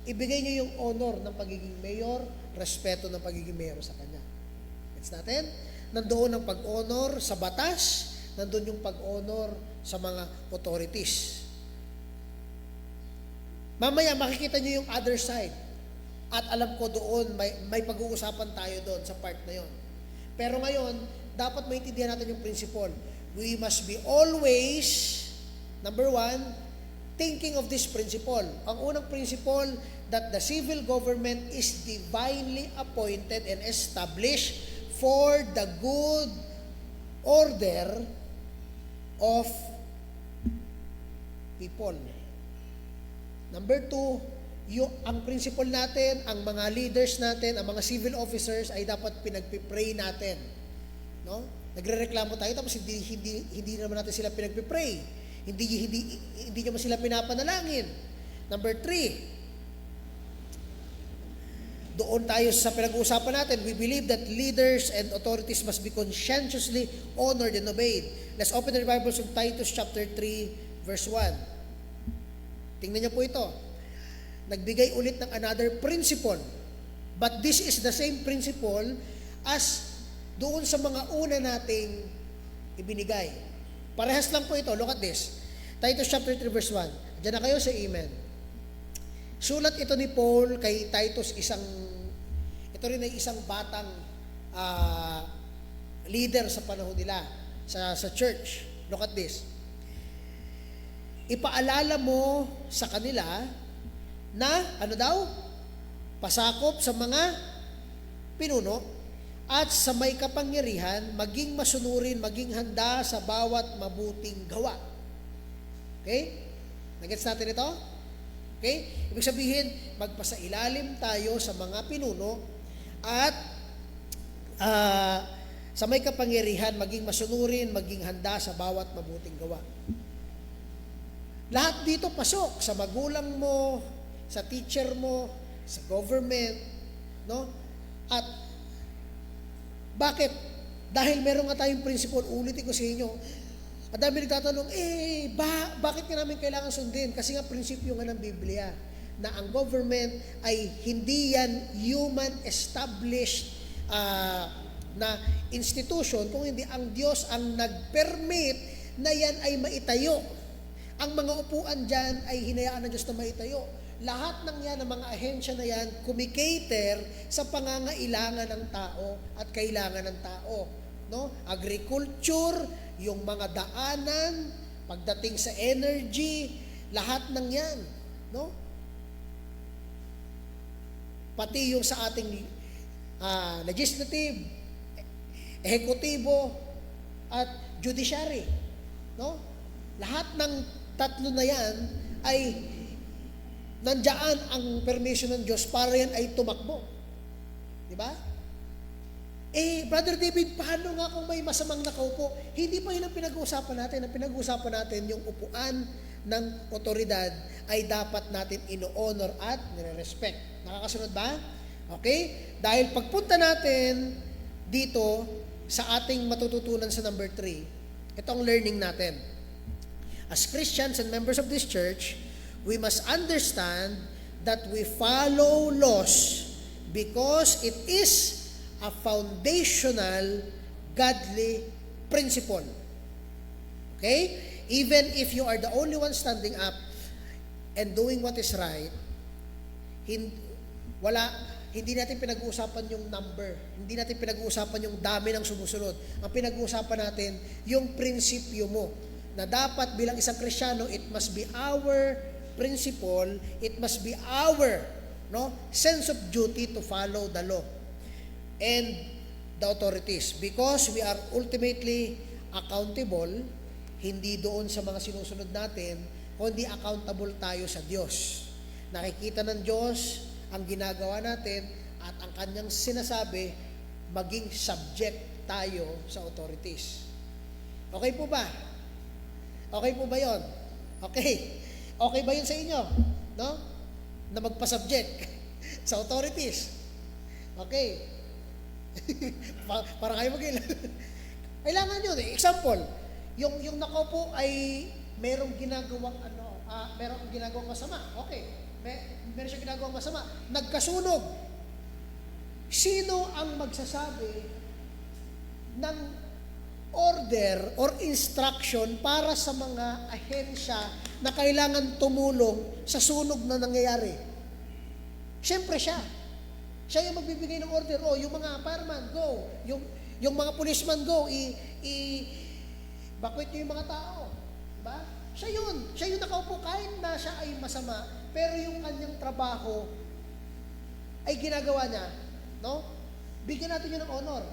ibigay niyo yung honor ng pagiging mayor, respeto ng pagiging mayor sa kanya. Gets natin? Nandoon ang pag-honor sa batas, nandoon yung pag-honor sa mga authorities. Mamaya makikita niyo yung other side. At alam ko doon, may pag-uusapan tayo doon sa part na yon. Pero ngayon, dapat maintindihan natin yung principle. We must be always, number one, thinking of this principle. Ang unang principle, that the civil government is divinely appointed and established for the good order of people. Number two, ang principle natin, ang mga leaders natin, ang mga civil officers ay dapat pinagpipray natin. No? Nagrereklamo tayo tapos hindi naman natin sila pinagpipray. Hindi naman sila pinapanalangin. Number three, doon tayo sa pinag-uusapan natin, we believe that leaders and authorities must be conscientiously honored and obeyed. Let's open the Bibles in Titus chapter 3, verse 1. Tingnan niyo po ito. Nagbigay ulit ng another principle. But this is the same principle as doon sa mga una nating ibinigay. Parehas lang po ito. Look at this. Titus chapter 3 verse 1. Diyan na kayo sa amen. Sulat ito ni Paul kay Titus, ito rin ay isang batang leader sa panahon nila sa church. Look at this. Ipaalala mo sa kanila na, ano daw? Pasakop sa mga pinuno at sa may kapangyarihan, maging masunurin, maging handa sa bawat mabuting gawa. Okay? Nagets natin ito? Okay? Ibig sabihin, magpasailalim tayo sa mga pinuno at sa may kapangyarihan, maging masunurin, maging handa sa bawat mabuting gawa. Lahat dito pasok sa magulang mo, sa teacher mo, sa government, no? At bakit? Dahil meron nga tayong principle, ulitin ko sa inyo. Ang dami nagtatanong, bakit ka namin kailangan sundin? Kasi nga prinsipyo nga ng Biblia na ang government ay hindi yan human established na institution, kung hindi ang Diyos ang nag-permit na yan ay maitayo. Ang mga upuan dyan ay hinayaan ng Diyos na maitayo. Lahat ng yan, ng mga ahensya na yan, kumikater sa pangangailangan ng tao at kailangan ng tao. No? Agriculture, yung mga daanan, pagdating sa energy, lahat ng yan. No? Pati yung sa ating legislative, ehekutibo, at judiciary. No? Lahat ng tatlo na yan ay nandiyan ang permission ng Diyos para yan ay tumakbo. Di ba? Brother David, paano nga kung may masamang nakaupo? Hindi pa yun ang pinag-uusapan natin. Ang pinag-uusapan natin, yung upuan ng otoridad ay dapat natin ino-honor at nire-respect. Nakakasunod ba? Okay? Dahil pagpunta natin dito sa ating matututunan sa number 3, itong learning natin. As Christians and members of this church, we must understand that we follow laws because it is a foundational godly principle. Okay? Even if you are the only one standing up and doing what is right, hindi natin pinag-uusapan yung number. Hindi natin pinag-uusapan yung dami ng sumusunod. Ang pinag-uusapan natin, yung prinsipyo mo. Na dapat bilang isang Kristiyano, it must be our principle, it must be our sense of duty to follow the law and the authorities, because we are ultimately accountable, hindi doon sa mga sinusunod natin, kundi accountable tayo sa Diyos. Nakikita ng Diyos ang ginagawa natin at ang kanyang sinasabi, maging subject tayo sa authorities. Okay po ba? Okay po ba yon? Okay. Okay ba yun sa inyo? No? Na magpa-subject sa authorities. Okay. Para kayo mag-ilan. Kailangan yun. Example, yung nakaupo ay merong ginagawang masama. Okay. Meron siya ginagawang masama. Nagkasunog. Sino ang magsasabi ng order or instruction para sa mga ahensya na kailangan tumulong sa sunog na nangyayari? Siyempre siya. Siya yung magbibigay ng order. Yung mga fireman, go. Yung mga policeman, go. Evacuate nyo yung mga tao. Diba? Siya yun. Siya yung nakaupo kahit na siya ay masama, pero yung kanyang trabaho ay ginagawa niya. No? Bigyan natin yun ng honor.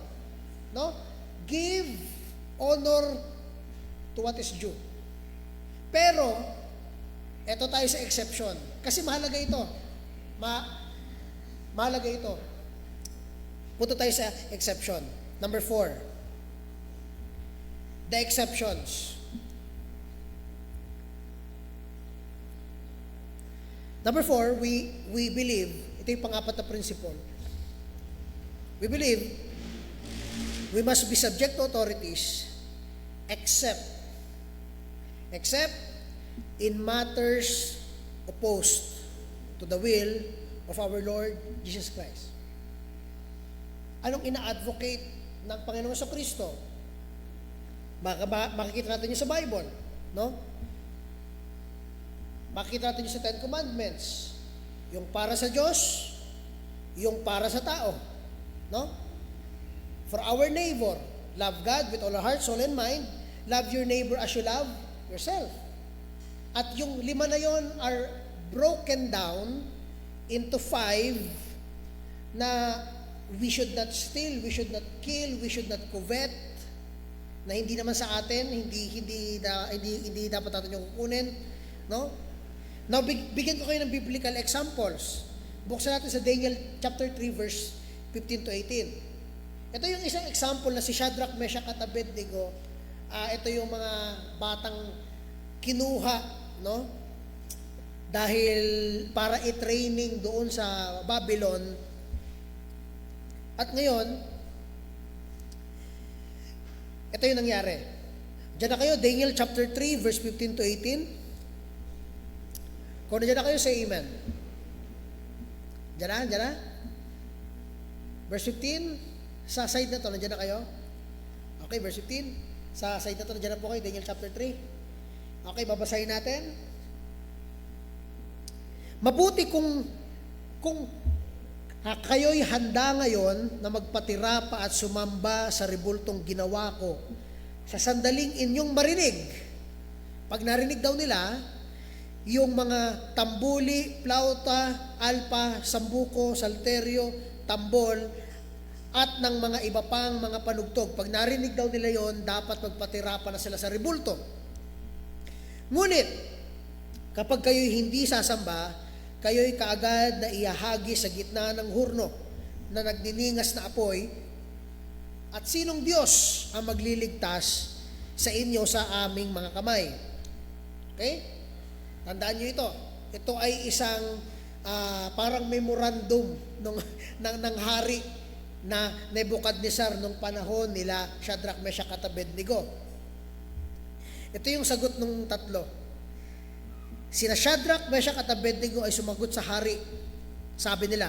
No? Give honor to what is due. Pero, eto tayo sa exception. Kasi mahalaga ito. Mahalaga ito. Punta tayo sa exception. Number 4. The exceptions. Number 4, we believe, ito yung pang-apat na principle. We believe we must be subject to authorities except in matters opposed to the will of our Lord Jesus Christ. Anong ina-advocate ng Panginoon sa Kristo? Makikita natin yun sa Bible, no? Makikita natin yun sa Ten Commandments. Yung para sa Diyos, yung para sa tao, no? For our neighbor, love God with all our heart, soul, and mind. Love your neighbor as you love yourself. At yung 5 na yon are broken down into 5 na we should not steal, we should not kill, we should not covet, na hindi naman sa atin, hindi dapat natin yung kukunin, no? Now, bigyan ko kayo ng biblical examples. Buksan natin sa Daniel chapter 3 verse 15 to 18. Ito yung isang example na si Shadrach, Meshach at Abednego. Ito yung mga batang kinuha, no? Dahil para i-training doon sa Babylon. At ngayon, ito yung nangyari. Diyan na kayo, Daniel chapter 3 verse 15 to 18. Kung nandiyan na kayo, say amen. Diyan na? Verse 15, sa side na to, nandiyan na kayo? Okay, verse 15, sa side na to, nandiyan na po kayo, Daniel chapter 3. Okay, babasahin natin. Mabuti kung kayo'y handa ngayon na magpatira pa at sumamba sa rebultong ginawa ko sa sandaling inyong marinig. Pag narinig daw nila, yung mga tambuli, plauta, alpa, sambuko, salterio, tambol, at ng mga iba pang mga panugtog. Pag narinig daw nila yon, dapat magpatira pa na sila sa rebulto. Ngunit, kapag kayo'y hindi sasamba, kayo'y kaagad na iahagi sa gitna ng hurno na nagniningas na apoy, at sinong Diyos ang magliligtas sa inyo sa aming mga kamay? Okay? Tandaan nyo ito. Ito ay isang parang memorandum ng hari na Nebuchadnezzar nung panahon nila Shadrach, Meshach at Abednego. Ito yung sagot ng tatlo. Sina Shadrach, Meshach at Abednego ay sumagot sa hari. Sabi nila,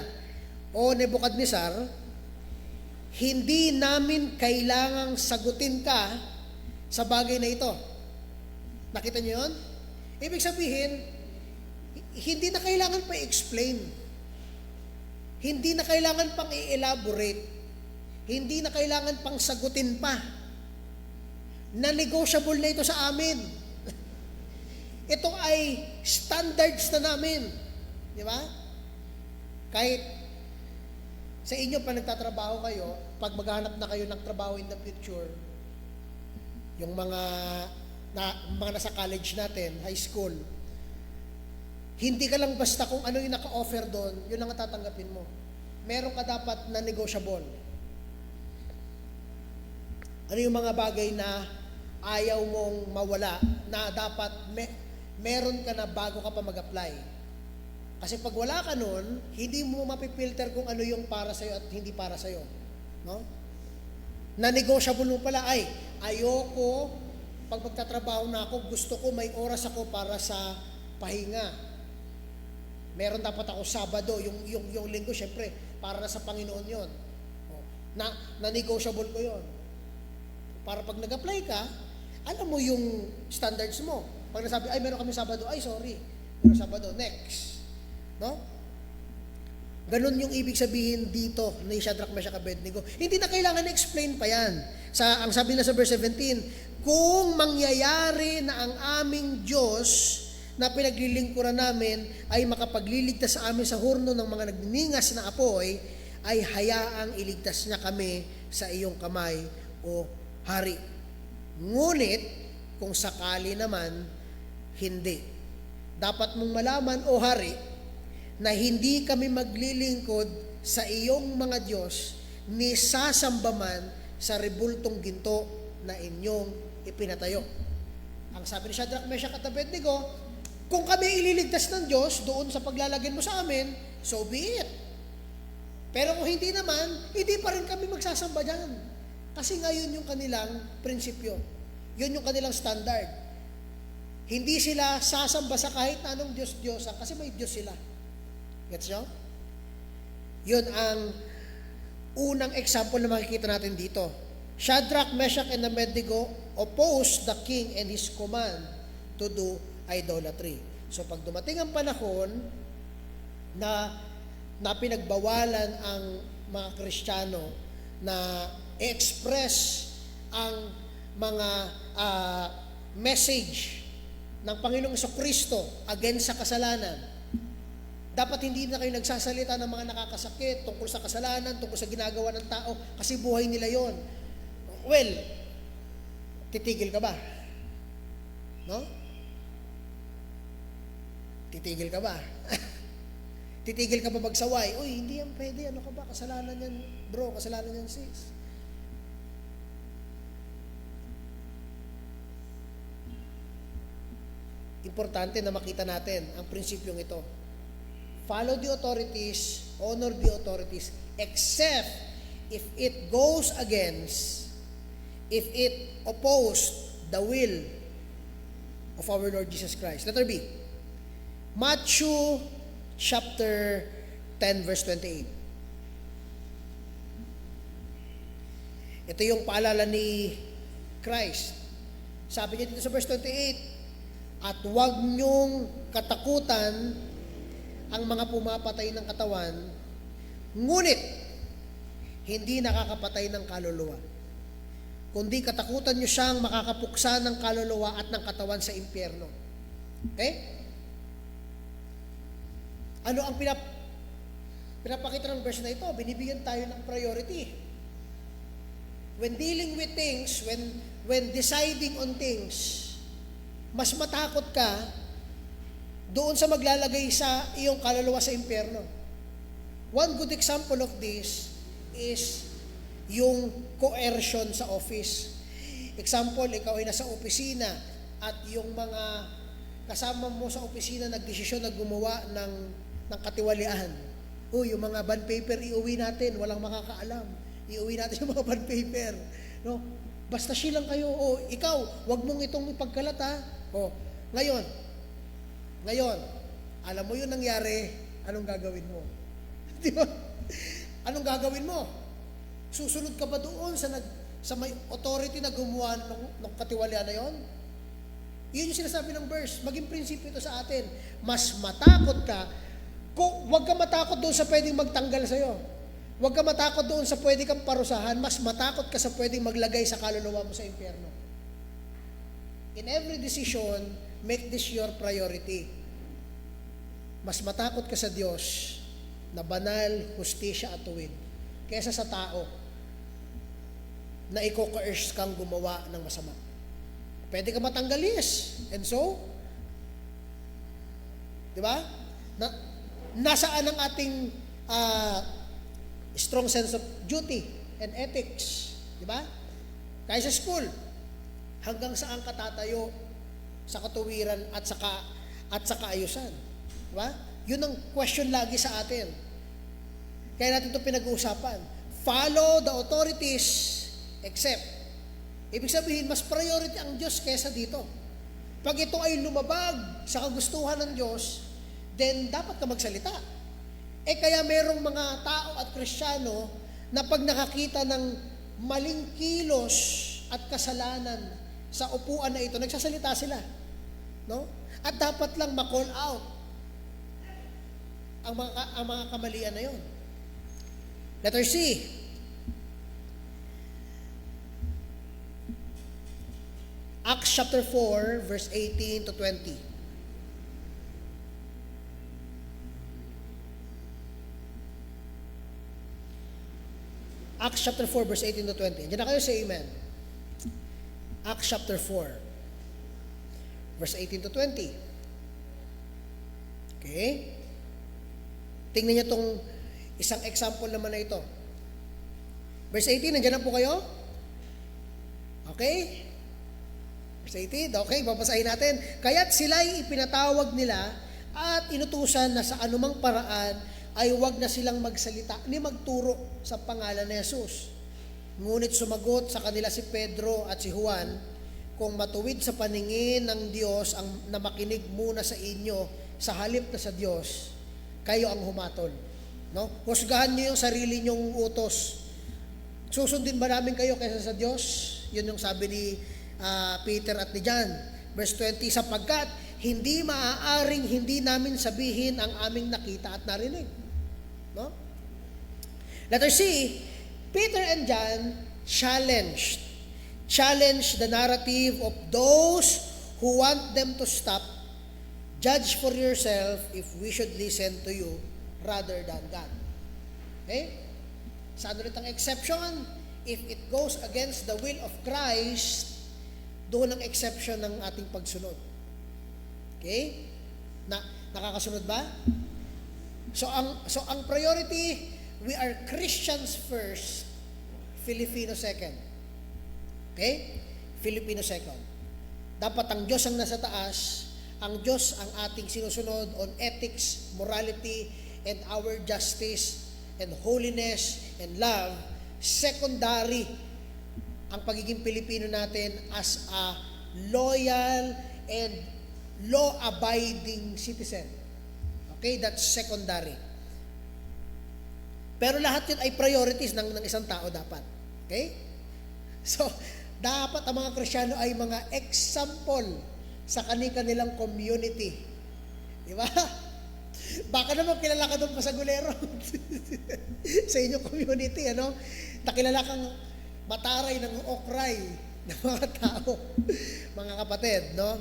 "O Nebuchadnezzar, hindi namin kailangang sagutin ka sa bagay na ito." Nakita niyo yun? Ibig sabihin, hindi na kailangan pa i-explain. Hindi na kailangan pang i-elaborate. Hindi na kailangan pang sagutin pa. Na-negotiable na ito sa amin. Ito ay standards na namin. Di ba? Kahit sa inyo pa nagtatrabaho kayo, pag maghanap na kayo ng trabaho in the future, yung mga nasa college natin, high school, hindi ka lang basta kung ano yung naka-offer doon, yun lang ang tatanggapin mo. Meron ka dapat na negotiable. Ano yung mga bagay na ayaw mong mawala, na dapat meron ka na bago ka pa mag-apply. Kasi pag wala ka nun, hindi mo mapipilter kung ano yung para sa'yo at hindi para sa'yo. No? Na-negotiable mo pala, ay, ayoko, pag magtatrabaho na ako, gusto ko may oras ako para sa pahinga. Meron dapat ako Sabado, yung linggo, syempre, para na sa Panginoon yon. Na-negotiable ko yon. Para pag nag-apply ka, alam mo yung standards mo. Pag nasabi, ay, meron kami Sabado, ay, sorry, meron Sabado, next. No? Ganun yung ibig sabihin dito ni Shadrach, Meshach, Abednego. Hindi na kailangan na-explain pa yan. Ang sabi na sa verse 17, kung mangyayari na ang aming Diyos na pinaglilingkuran namin ay makapagliligtas sa amin sa hurno ng mga nagniningas na apoy, ay hayaang iligtas niya kami sa iyong kamay, o hari. Ngunit, kung sakali naman, hindi. Dapat mong malaman, o hari, na hindi kami maglilingkod sa iyong mga Diyos ni sasamba man sa rebultong ginto na inyong ipinatayo. Ang sabi ni Shadrach, Meshach at Abednego, kung kami ililigtas ng Diyos doon sa paglalagyan mo sa amin, so be it. Pero kung hindi naman, hindi pa rin kami magsasamba dyan. Kasi ngayon yung kanilang prinsipyo. Yun yung kanilang standard. Hindi sila sasamba sa kahit na anong Diyos-Diyosan kasi may Diyos sila. Gets nyo? Yun ang unang example na makikita natin dito. Shadrach, Meshach, and Abednego opposed the king and his command to do idolatry. So pag dumating ang panahon na pinagbawalan ang mga Kristiyano na i-express ang mga message ng Panginoong Jesucristo against sa kasalanan, dapat hindi na kayo nagsasalita ng mga nakakasakit tungkol sa kasalanan, tungkol sa ginagawa ng tao, kasi buhay nila yon. Well, titigil ka ba? No? Titigil ka ba? Titigil ka ba magsaway? Uy, hindi yan pwede. Ano ka ba? Kasalanan yan, bro. Kasalanan yan, sis. Importante na makita natin ang prinsipyong ito. Follow the authorities, honor the authorities, except if it goes against, if it opposed the will of our Lord Jesus Christ. Letter B. Matthew chapter 10 verse 28. Ito yung paalala ni Christ. Sabi niya dito sa verse 28, at huwag niyong katakutan ang mga pumapatay ng katawan, ngunit hindi nakakapatay ng kaluluwa. Kundi katakutan niyo siyang makakapuksa ng kaluluwa at ng katawan sa impyerno. Okay? Ano ang pinapakita ng verse na ito? Binibigyan tayo ng priority. when dealing with things, when deciding on things, mas matakot ka doon sa maglalagay sa iyong kaluluwa sa impyerno. One good example of this is yung coercion sa office. Example, ikaw ay nasa opisina at yung mga kasama mo sa opisina nagdesisyon na gumawa ng katiwalian. Yung mga bond paper iuwi natin, walang makakaalam. Iuwi natin yung mga bond paper. No? Basta silang kayo. Ikaw, wag mong itong ipagkalat ha. Ngayon, alam mo yun nangyari, anong gagawin mo? Di ba? Anong gagawin mo? Susunod ka ba doon sa may authority na gumawa ng katiwalian na yon? Yun yung sinasabi ng verse. Maging prinsipyo ito sa atin. Mas matakot ka. Huwag ka matakot doon sa pwedeng magtanggal sa'yo. Huwag ka matakot doon sa pwedeng kang parusahan. Mas matakot ka sa pwedeng maglagay sa kaluluwa mo sa impyerno. In every decision, make this your priority. Mas matakot ka sa Diyos na banal, hustisya at tuwid kaysa sa tao na i-coerce kang gumawa ng masama. Pwede ka matanggal, yes. And so, di ba? Nasaan ang ating strong sense of duty and ethics? Di ba? Kaya sa school, hanggang saan ka tatayo sa katuwiran at sa kaayusan? Di ba? Yun ang question lagi sa atin. Kaya natin ito pinag-uusapan. Follow the authorities except. Ibig sabihin, mas priority ang Diyos kaysa dito. Pag ito ay lumabag sa kagustuhan ng Diyos, then dapat ka magsalita. Kaya merong mga tao at Kristiyano na pag nakakita ng maling kilos at kasalanan sa upuan na ito, nagsasalita sila. No? At dapat lang ma-call out ang mga kamalian na yon. Letter C. Acts chapter 4, verse 18 to 20. Acts chapter 4, verse 18 to 20. Diyan na kayo sa amen. Acts chapter 4, verse 18 to 20. Okay? Tingnan niyo itong isang example naman na ito. Verse 18, nandiyan na po kayo? Okay? Verse 18, okay, babasahin natin. Kaya't sila'y ipinatawag nila at inutusan na sa anumang paraan ay huwag na silang magsalita ni magturo sa pangalan ni Jesus. Ngunit sumagot sa kanila si Pedro at si Juan, kung matuwid sa paningin ng Diyos ang na makinig muna sa inyo sa halip na sa Diyos, kayo ang humatol. No? Husgahan niyo yung sarili niyong utos. Susundin ba namin kayo kaysa sa Diyos? Yun yung sabi ni Peter at ni John. Verse 20, sapagkat hindi maaaring hindi namin sabihin ang aming nakita at narinig. No? Letter C, Peter and John challenged the narrative of those who want them to stop. Judge for yourself if we should listen to you rather than God. Okay? Saan ulit ang exception? If it goes against the will of Christ, doon ang exception ng ating pagsunod. Okay? Nakakasunod ba? So ang priority, we are Christians first, Filipino second. Okay? Filipino second. Dapat ang Diyos ang nasa taas, ang Diyos ang ating sinusunod on ethics, morality, and our justice, and holiness, and love. Secondary ang pagiging Pilipino natin as a loyal and law-abiding citizen. Okay, that's secondary. Pero lahat yun ay priorities ng isang tao dapat. Okay? So, dapat ang mga Kristiyano ay mga example sa kanilang community. Di ba? Baka naman kilala ka doon pa sa Gulero. Sa inyong community, ano? Nakilala kang mataray ng okray ng mga tao, mga kapatid, no?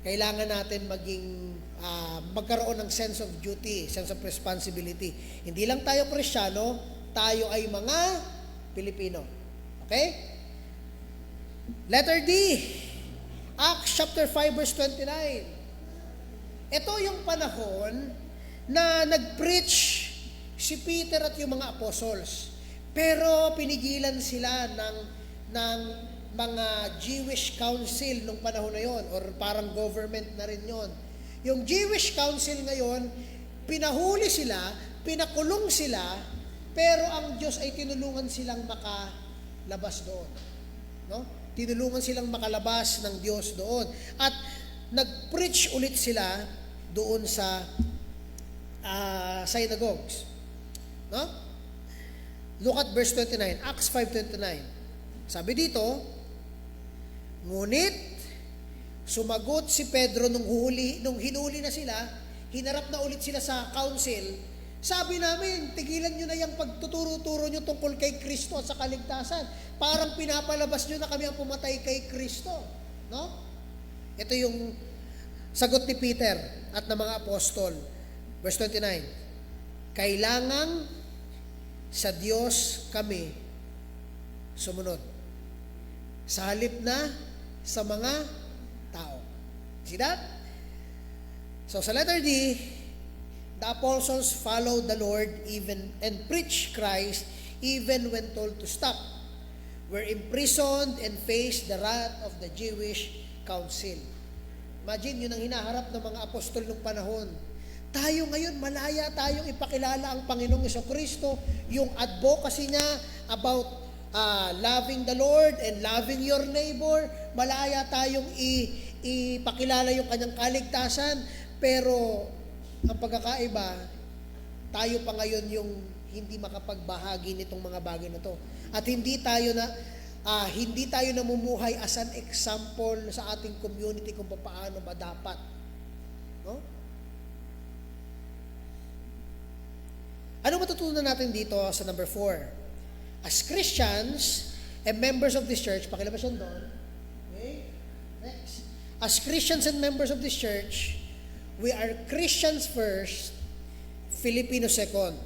Kailangan natin magkaroon ng sense of duty, sense of responsibility. Hindi lang tayo Kristiyano, tayo ay mga Pilipino. Okay? Letter D, Acts chapter 5 verse 29. Ito yung panahon na nag-preach si Peter at yung mga apostles. Pero pinigilan sila ng mga Jewish council nung panahon na yon, or parang government na rin yon. Yung Jewish council ngayon, pinahuli sila, pinakulong sila, pero ang Diyos ay tinulungan silang makalabas doon. No? Tinulungan silang makalabas ng Diyos doon. At nag-preach ulit sila doon sa synagogues. No? Look at verse 29, Acts 5:29. Sabi dito, ngunit sumagot si Pedro nung hinuli na sila, hinarap na ulit sila sa council. Sabi namin, tigilan nyo na yung pagtuturo-turo nyo tungkol kay Kristo at sa kaligtasan. Parang pinapalabas nyo na kami ang pumatay kay Kristo. No? Ito yung sagot ni Peter at ng mga apostol. Verse 29, kailangang sa Diyos kami sumunod, sa halip na sa mga tao. See that? So sa letter D, the apostles followed the Lord even and preached Christ even when told to stop, were imprisoned and faced the wrath of the Jewish council. Imagine, yun ang hinaharap ng mga apostol ng panahon. Tayo ngayon, malaya tayong ipakilala ang Panginoong Jesucristo, yung advocacy niya about loving the Lord and loving your neighbor. Malaya tayong ipakilala yung kanyang kaligtasan, pero ang pagkakaiba, tayo pa ngayon yung hindi makapagbahagi nitong mga bagay na to. At hindi tayo namumuhay as an example sa ating community kung paano ba dapat. No? Ano matutunan natin dito sa number 4? As Christians and members of this church, pakilabas yan doon. Okay? Next. As Christians and members of this church, we are Christians first, Filipino second.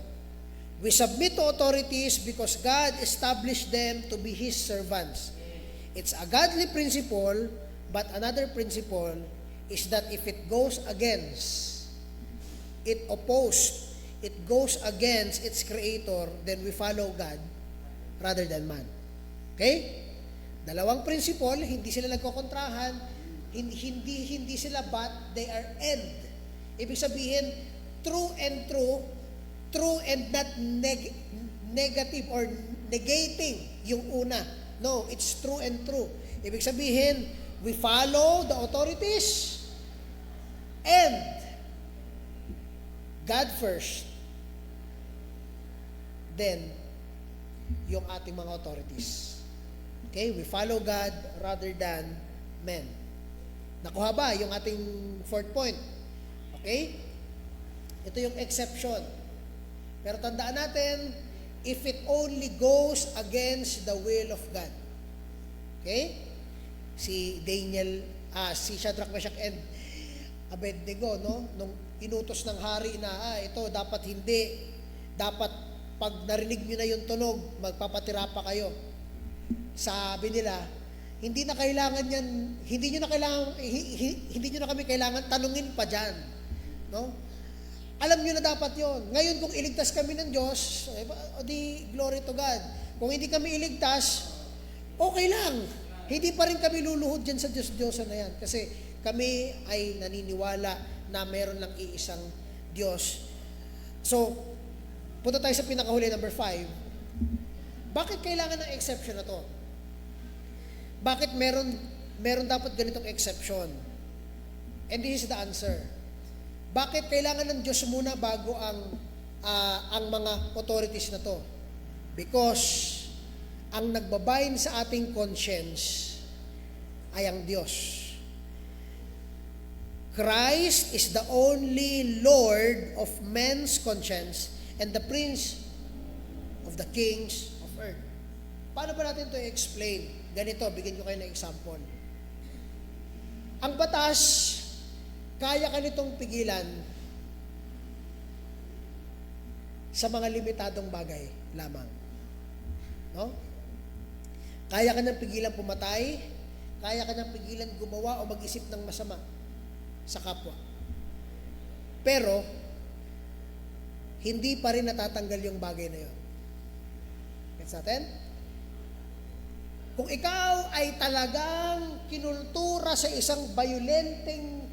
We submit to authorities because God established them to be His servants. It's a godly principle, but another principle is that if it goes against, it goes against its creator, then we follow God rather than man. Okay? Dalawang principle, hindi sila nagkokontrahan, hindi sila but, they are and. Ibig sabihin, true and not negative or negating yung una. No, it's true and true. Ibig sabihin, we follow the authorities and God first, then yung ating mga authorities. Okay, we follow God rather than men. Nakuha ba yung ating fourth point? Okay? Ito yung exception. Pero tandaan natin, if it only goes against the will of God. Okay? Si Shadrach, Meshach, and Abednego, no? Nung inutos ng hari na, ito, dapat hindi. Dapat, pag narinig nyo na yung tunog, magpapatira pa kayo. Sabi nila, hindi na kailangan yan, hindi nyo na kami kailangan tanungin pa dyan. No? Alam nyo na dapat yon. Ngayon, kung iligtas kami ng Diyos, di glory to God. Kung hindi kami iligtas, okay lang. Hindi pa rin kami luluhod dyan sa Diyos-Diyosan na yan. Kasi kami ay naniniwala na meron lang iisang Diyos. So, punta tayo sa pinakahuli, number 5. Bakit kailangan ng exception na to? Bakit meron dapat ganitong exception? And this is the answer. Bakit kailangan ng Diyos muna bago ang mga authorities na to? Because ang nagbabayin sa ating conscience ay ang Diyos. Christ is the only Lord of men's conscience and the Prince of the kings of earth. Paano ba natin ito i-explain? Ganito, bigyan ko kayo ng example. Ang batas, kaya ka nitong pigilan sa mga limitadong bagay lamang. No? Kaya ka niyang pigilan pumatay, kaya ka niyang pigilan gumawa o mag-isip ng masama sa kapwa. Pero, hindi pa rin natatanggal yung bagay na yun. Gets natin? Kung ikaw ay talagang kinultura sa isang violenteng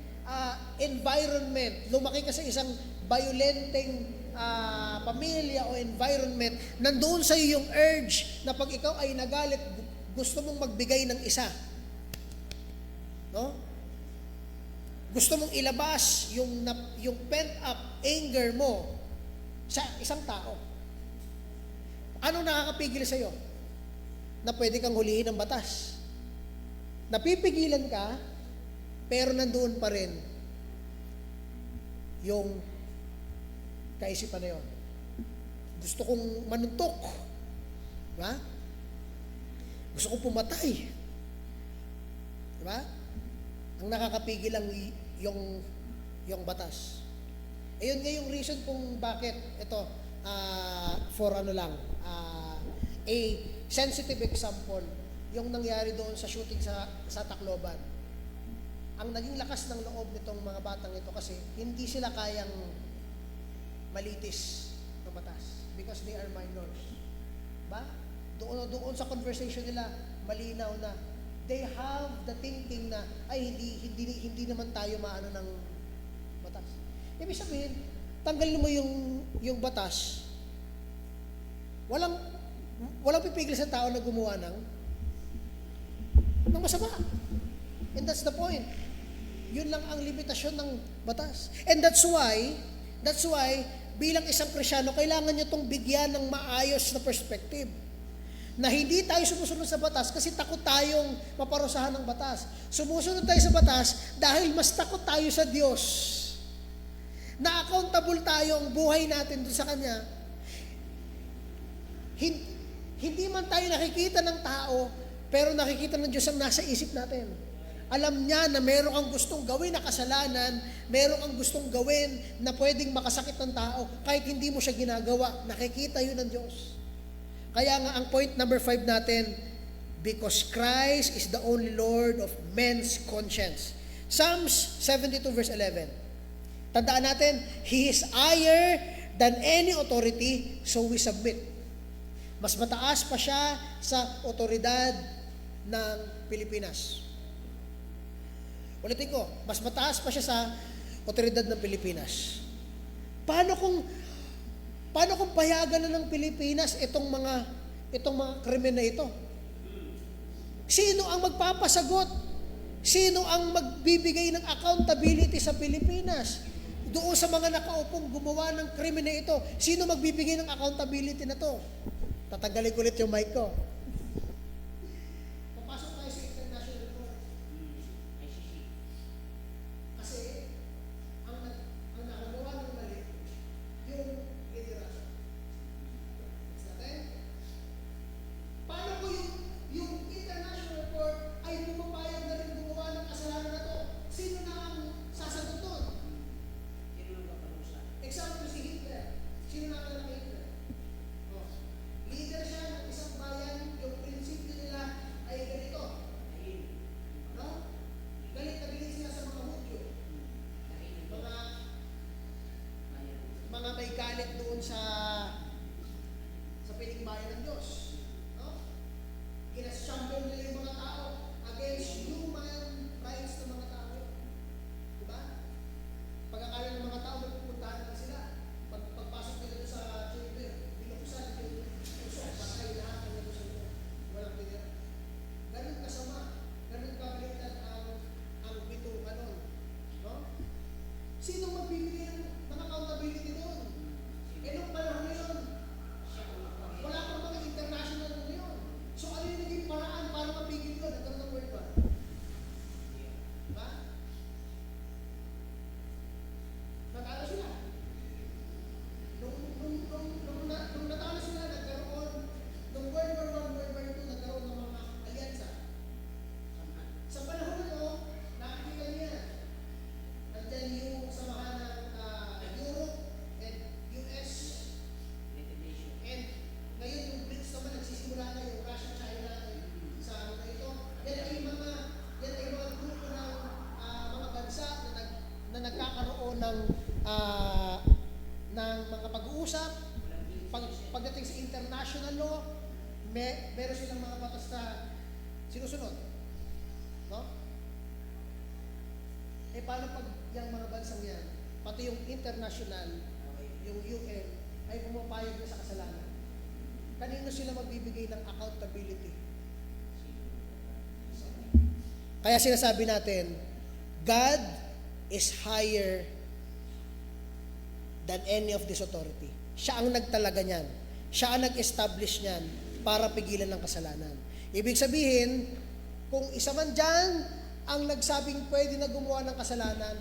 environment, lumaki ka sa isang violenteng pamilya o environment, nandoon sa iyo yung urge na pag ikaw ay nagalit, gusto mong magbigay ng isa. No? Gusto mong ilabas yung pent up anger mo sa isang tao. Anong nakakapigil sa iyo? Na pwede kang hulihin ng batas. Napipigilan ka, pero nandoon pa rin yung kaisipan na yun. Gusto kong manuntok. Diba? Gusto kong pumatay. Diba? Ang nakakapigil lang yung batas. Ayun nga yung reason kung bakit ito, for ano lang, a sensitive example, yung nangyari doon sa shooting sa Tacloban. Ang naging lakas ng loob nitong mga batang ito kasi hindi sila kayang malitis ng batas because they are minors. Ba? Doon sa conversation nila, malinaw na they have the thinking na ay hindi naman tayo maano ng batas. Ibig sabihin, tanggalin mo yung batas. Walang pipigil sa tao na gumawa ng masama. And that's the point. Yun lang ang limitasyon ng batas. And that's why bilang isang Kristiyano, kailangan nyo itong bigyan ng maayos na perspective. Na hindi tayo sumusunod sa batas kasi takot tayong maparusahan ng batas. Sumusunod tayo sa batas dahil mas takot tayo sa Diyos. Na accountable tayo ang buhay natin doon sa Kanya. Hindi man tayo nakikita ng tao, pero nakikita ng Diyos ang nasa isip natin. Alam niya na meron kang gustong gawin na kasalanan, meron kang gustong gawin na pwedeng makasakit ng tao, kahit hindi mo siya ginagawa, nakikita yun ng Diyos. Kaya nga ang point number 5 natin, because Christ is the only Lord of men's conscience. Psalms 72 verse 11. Tandaan natin, He is higher than any authority, so we submit. Mas mataas pa siya sa otoridad ng Pilipinas. Ulitin ko, mas mataas pa siya sa otoridad ng Pilipinas. Paano kung payagan na ng Pilipinas itong mga krimen na ito? Sino ang magpapasagot? Sino ang magbibigay ng accountability sa Pilipinas? Doon sa mga nakaupong gumawa ng krimen na ito, sino magbibigay ng accountability na to? Tatanggalin ko ulit yung mic ko. Papasok tayo sa international court. Kasi, ang nakagawa ng mali, yung federation. Natin? Paano ko yung international court ay pumapayag na rin gumawa ng kasalanan na to? Sino na ang sasagot doon? Example si Hitler. Sino na ang Hitler? Leader siya ng isang bayan, yung prinsipyo nila ay ganito. No? Galit na galit sila sa mga Hudyo. Mga may galit doon sa piling bayan ng Diyos. No? Ginashamble nila yung mga tao against human rights ng mga tao. Diba? Pag-akala ng mga tao, may pupuntahan na sila. Pagpasok nila doon sa chamber, binuksan yung patay lahat ng ito sa ito. Walang pinira. Ganun kasama. Ganun kabaliktad ang bituka nun. No? Sino magbibigay ng accountability doon? Nung panahon meron silang mga batas na sinusunod. No? Eh paano pag yung mga bansang yan, pati yung international, yung UN, ay pumapayag na sa kasalanan? Kanino sila magbibigay ng accountability? Kaya sinasabi natin, God is higher than any of this authority. Siya ang nagtalaga niyan. Siya ang nag-establish niyan para pigilan ng kasalanan. Ibig sabihin, kung isa man dyan ang nagsabing pwede na gumawa ng kasalanan,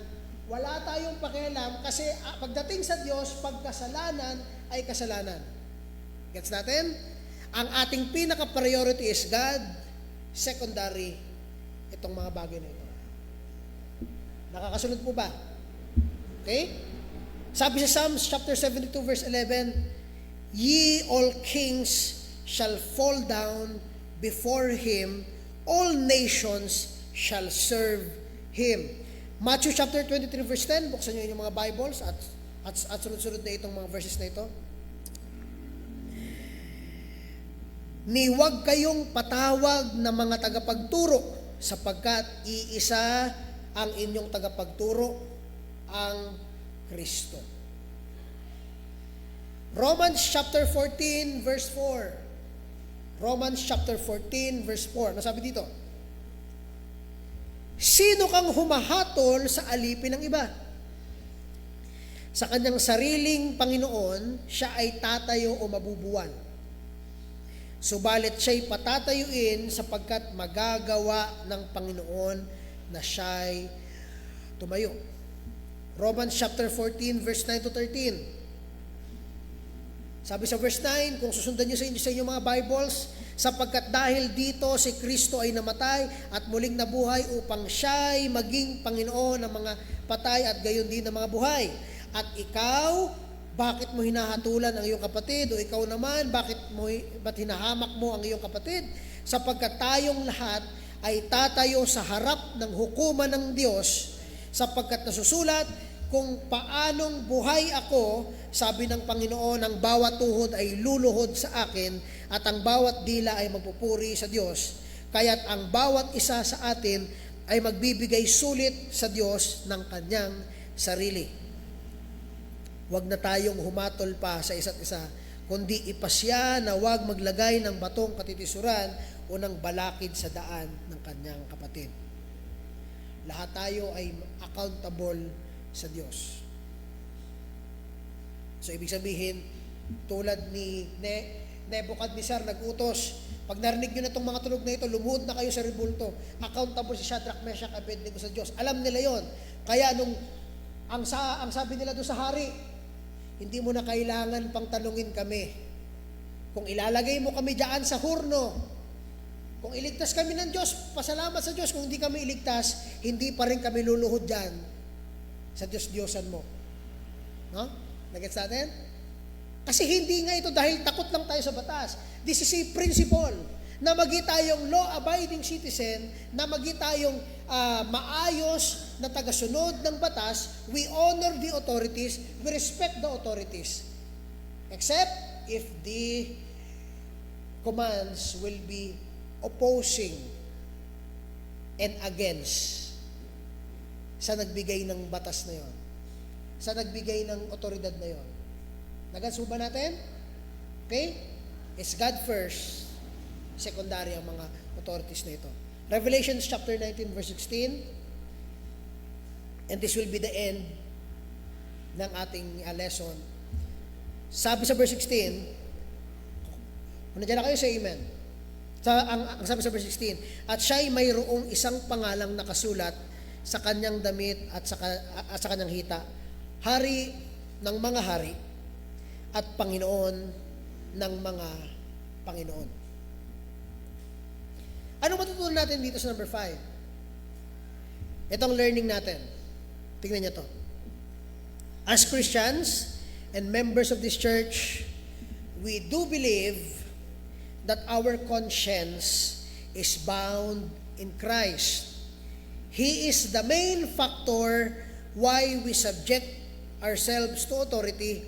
wala tayong pakialam kasi pagdating sa Diyos, pagkasalanan ay kasalanan. Gets natin? Ang ating pinaka-priority is God, secondary, itong mga bagay na ito. Nakakasunod po ba? Okay? Sabi sa Psalms chapter 72 verse 11, Ye all kings shall fall down before Him, all nations shall serve Him. Matthew chapter 23 verse 10, buksan nyo yung mga Bibles at sunod-sunod na itong mga verses na ito. Ni huwag kayong patawag na mga tagapagturo, sapagkat iisa ang inyong tagapagturo, ang Kristo. Romans chapter 14 verse 4. Romans chapter 14 verse 4. Ano sabi dito? Sino kang humahatol sa alipin ng iba? Sa kanyang sariling Panginoon, siya ay tatayo o mabubuwan. Subalit siya'y patatayuin sapagkat magagawa ng Panginoon na siya'y tumayo. Romans chapter 14 verse 9 to 13. Sabi sa verse 9, kung susundan niyo sa inyong mga Bibles, sapagkat dahil dito si Kristo ay namatay at muling nabuhay upang siya'y maging Panginoon ng mga patay at gayon din ng mga buhay. At ikaw, bakit mo hinahatulan ang iyong kapatid? O ikaw naman, ba't hinahamak mo ang iyong kapatid? Sapagkat tayong lahat ay tatayo sa harap ng hukuman ng Diyos, sapagkat nasusulat, kung paanong buhay ako, sabi ng Panginoon, ang bawat tuhod ay luluhod sa akin at ang bawat dila ay magpupuri sa Diyos. Kaya't ang bawat isa sa atin ay magbibigay sulit sa Diyos ng kanyang sarili. Huwag na tayong humatol pa sa isa't isa, kundi ipasya na huwag maglagay ng batong katitisuran o ng balakid sa daan ng kanyang kapatid. Lahat tayo ay accountable sa Diyos. So, ibig sabihin, tulad ni Nebuchadnezzar nag-utos, pag narinig nyo na itong mga tunog na ito, lumuhod na kayo sa rebulto. Accountable si Shadrach, Meshach, Abednego sa Diyos. Alam nila yon. Kaya ang sabi nila doon sa hari, hindi mo na kailangan pang tanungin kami. Kung ilalagay mo kami dyan sa hurno, kung iligtas kami ng Diyos, pasalamat sa Diyos. Kung hindi kami iligtas, hindi pa rin kami luluhod dyan sa Diyos-Diyosan mo. No? Nagets natin? Kasi hindi nga ito dahil takot lang tayo sa batas. This is a principle na magi tayong law-abiding citizen, na magi tayong maayos na tagasunod ng batas, we honor the authorities, we respect the authorities. Except if the commands will be opposing and against sa nagbigay ng batas na yon, sa nagbigay ng otoridad na yon. Nagets ba natin? Okay? It's God first, secondary ang mga authorities na ito. Revelation chapter 19 verse 16, and this will be the end ng ating lesson. Sabi sa verse 16, kung nandiyan na kayo, say amen. Ang sabi sa verse 16, at siya'y mayroong isang pangalang nakasulat sa kanyang damit at sa kanyang hita, hari ng mga hari at Panginoon ng mga Panginoon. Ano matutunan natin dito sa number 5? Itong learning natin. Tingnan niyo to. As Christians and members of this church, we do believe that our conscience is bound in Christ. He is the main factor why we subject ourselves to authority,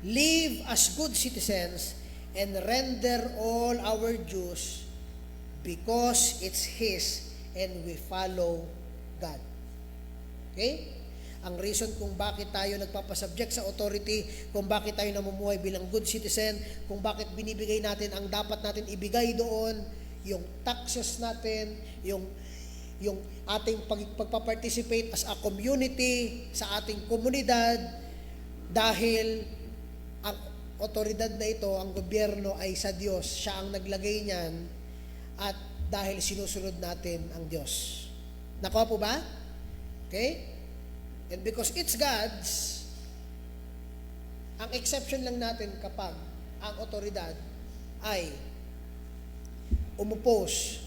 live as good citizens, and render all our dues because it's His and we follow God. Okay? Ang reason kung bakit tayo nagpapasubject sa authority, kung bakit tayo namumuhay bilang good citizen, kung bakit binibigay natin ang dapat natin ibigay doon, yung taxes natin, yung ating pagpaparticipate as a community sa ating komunidad, dahil ang otoridad na ito, ang gobyerno ay sa Diyos, siya ang naglagay niyan, at dahil sinusunod natin ang Diyos. Nakuha po ba? Okay? And because it's God's, ang exception lang natin kapag ang otoridad ay umupos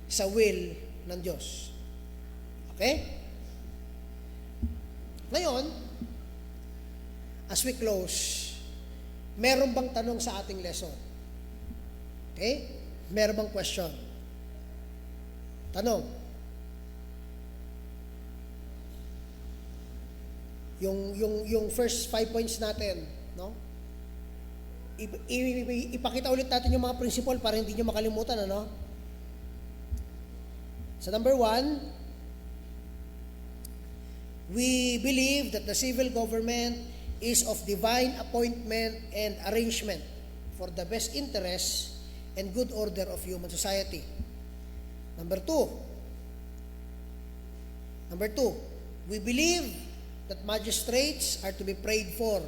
sa will ng Diyos. Okay? Ngayon, as we close, meron bang tanong sa ating lesson? Okay? Meron bang question? Tanong. Yung first 5 points natin, no? Ipakita ulit natin yung mga principle para hindi nyo makalimutan, ano? So number 1, we believe that the civil government is of divine appointment and arrangement for the best interests and good order of human society. Number 2, we believe that magistrates are to be prayed for.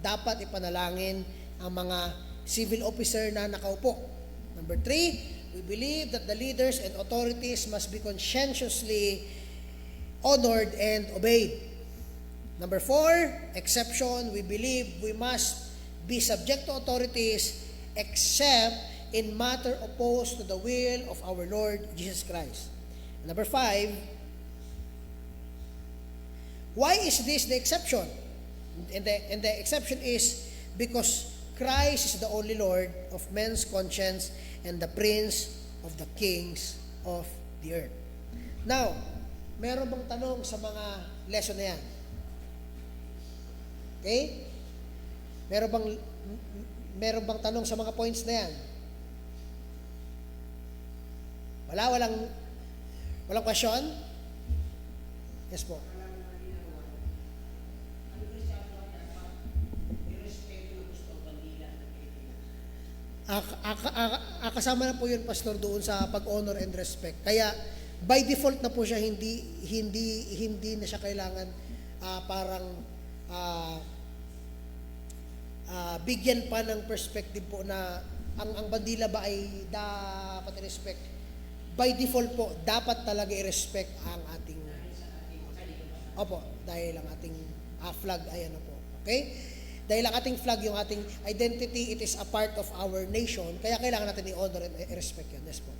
Dapat ipanalangin ang mga civil officer na nakaupo. Number 3, we believe that the leaders and authorities must be conscientiously honored and obeyed. Number 4, exception, we believe we must be subject to authorities except in matter opposed to the will of our Lord Jesus Christ. Number 5, why is this the exception? And the exception is because Christ is the only Lord of men's conscience and the Prince of the kings of the earth. Now, meron bang tanong sa mga lesson na yan? Okay? Meron bang tanong sa mga points na yan? Walang question? Yes po. Kasama na po yun, Pastor, doon sa pag-honor and respect. Kaya by default na po siya, hindi na siya kailangan bigyan pa ng perspective po na ang bandila ba ay dapat i-respect. By default po, dapat talaga i-respect ang ating dahil ang ating flag ay ano po. Okay? Dahil ang ating flag, yung ating identity, it is a part of our nation, kaya kailangan natin i-honor and i-respect yun. Yes po.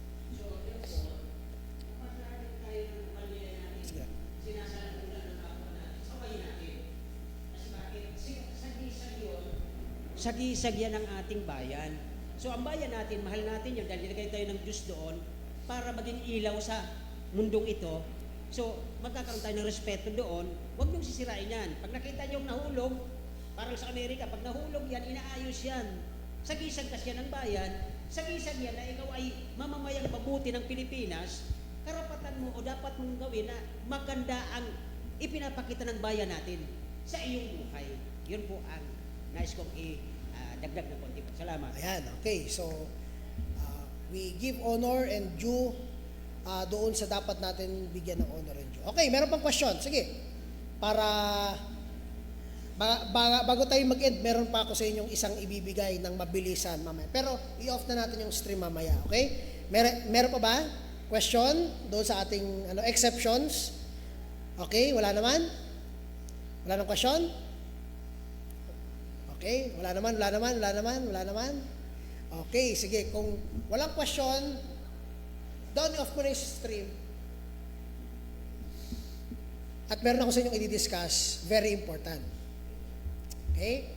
Sagisag yan ang ating bayan. So ang bayan natin, mahal natin yan dahil nilagay tayo ng Diyos doon para maging ilaw sa mundong ito. So magkakaroon tayo ng respeto doon. Huwag niyong sisirain yan. Pag nakita niyong nahulog, parang sa Amerika, pag nahulog yan, inaayos yan. Sagisag kasi yan ng bayan, sagisag yan na ikaw ay mamamayang mabuti ng Pilipinas, karapatan mo o dapat mong gawin na maganda ang ipinapakita ng bayan natin sa iyong buhay. Yun po ang nais kong dagdag na konti. Salamat. Ayan, okay. So, we give honor and due doon sa dapat natin bigyan ng honor and due. Okay, meron pang question. Sige. Para bago tayo mag-end, meron pa ako sa inyong isang ibibigay ng mabilisan mamaya. Pero i-off na natin yung stream mamaya, okay? Meron pa ba? Question doon sa ating exceptions? Okay, wala naman? Wala nang question? Okay, wala naman. Okay, sige, kung walang question, down off ko na yung stream. At meron ako sa inyong i-discuss, very important. Okay?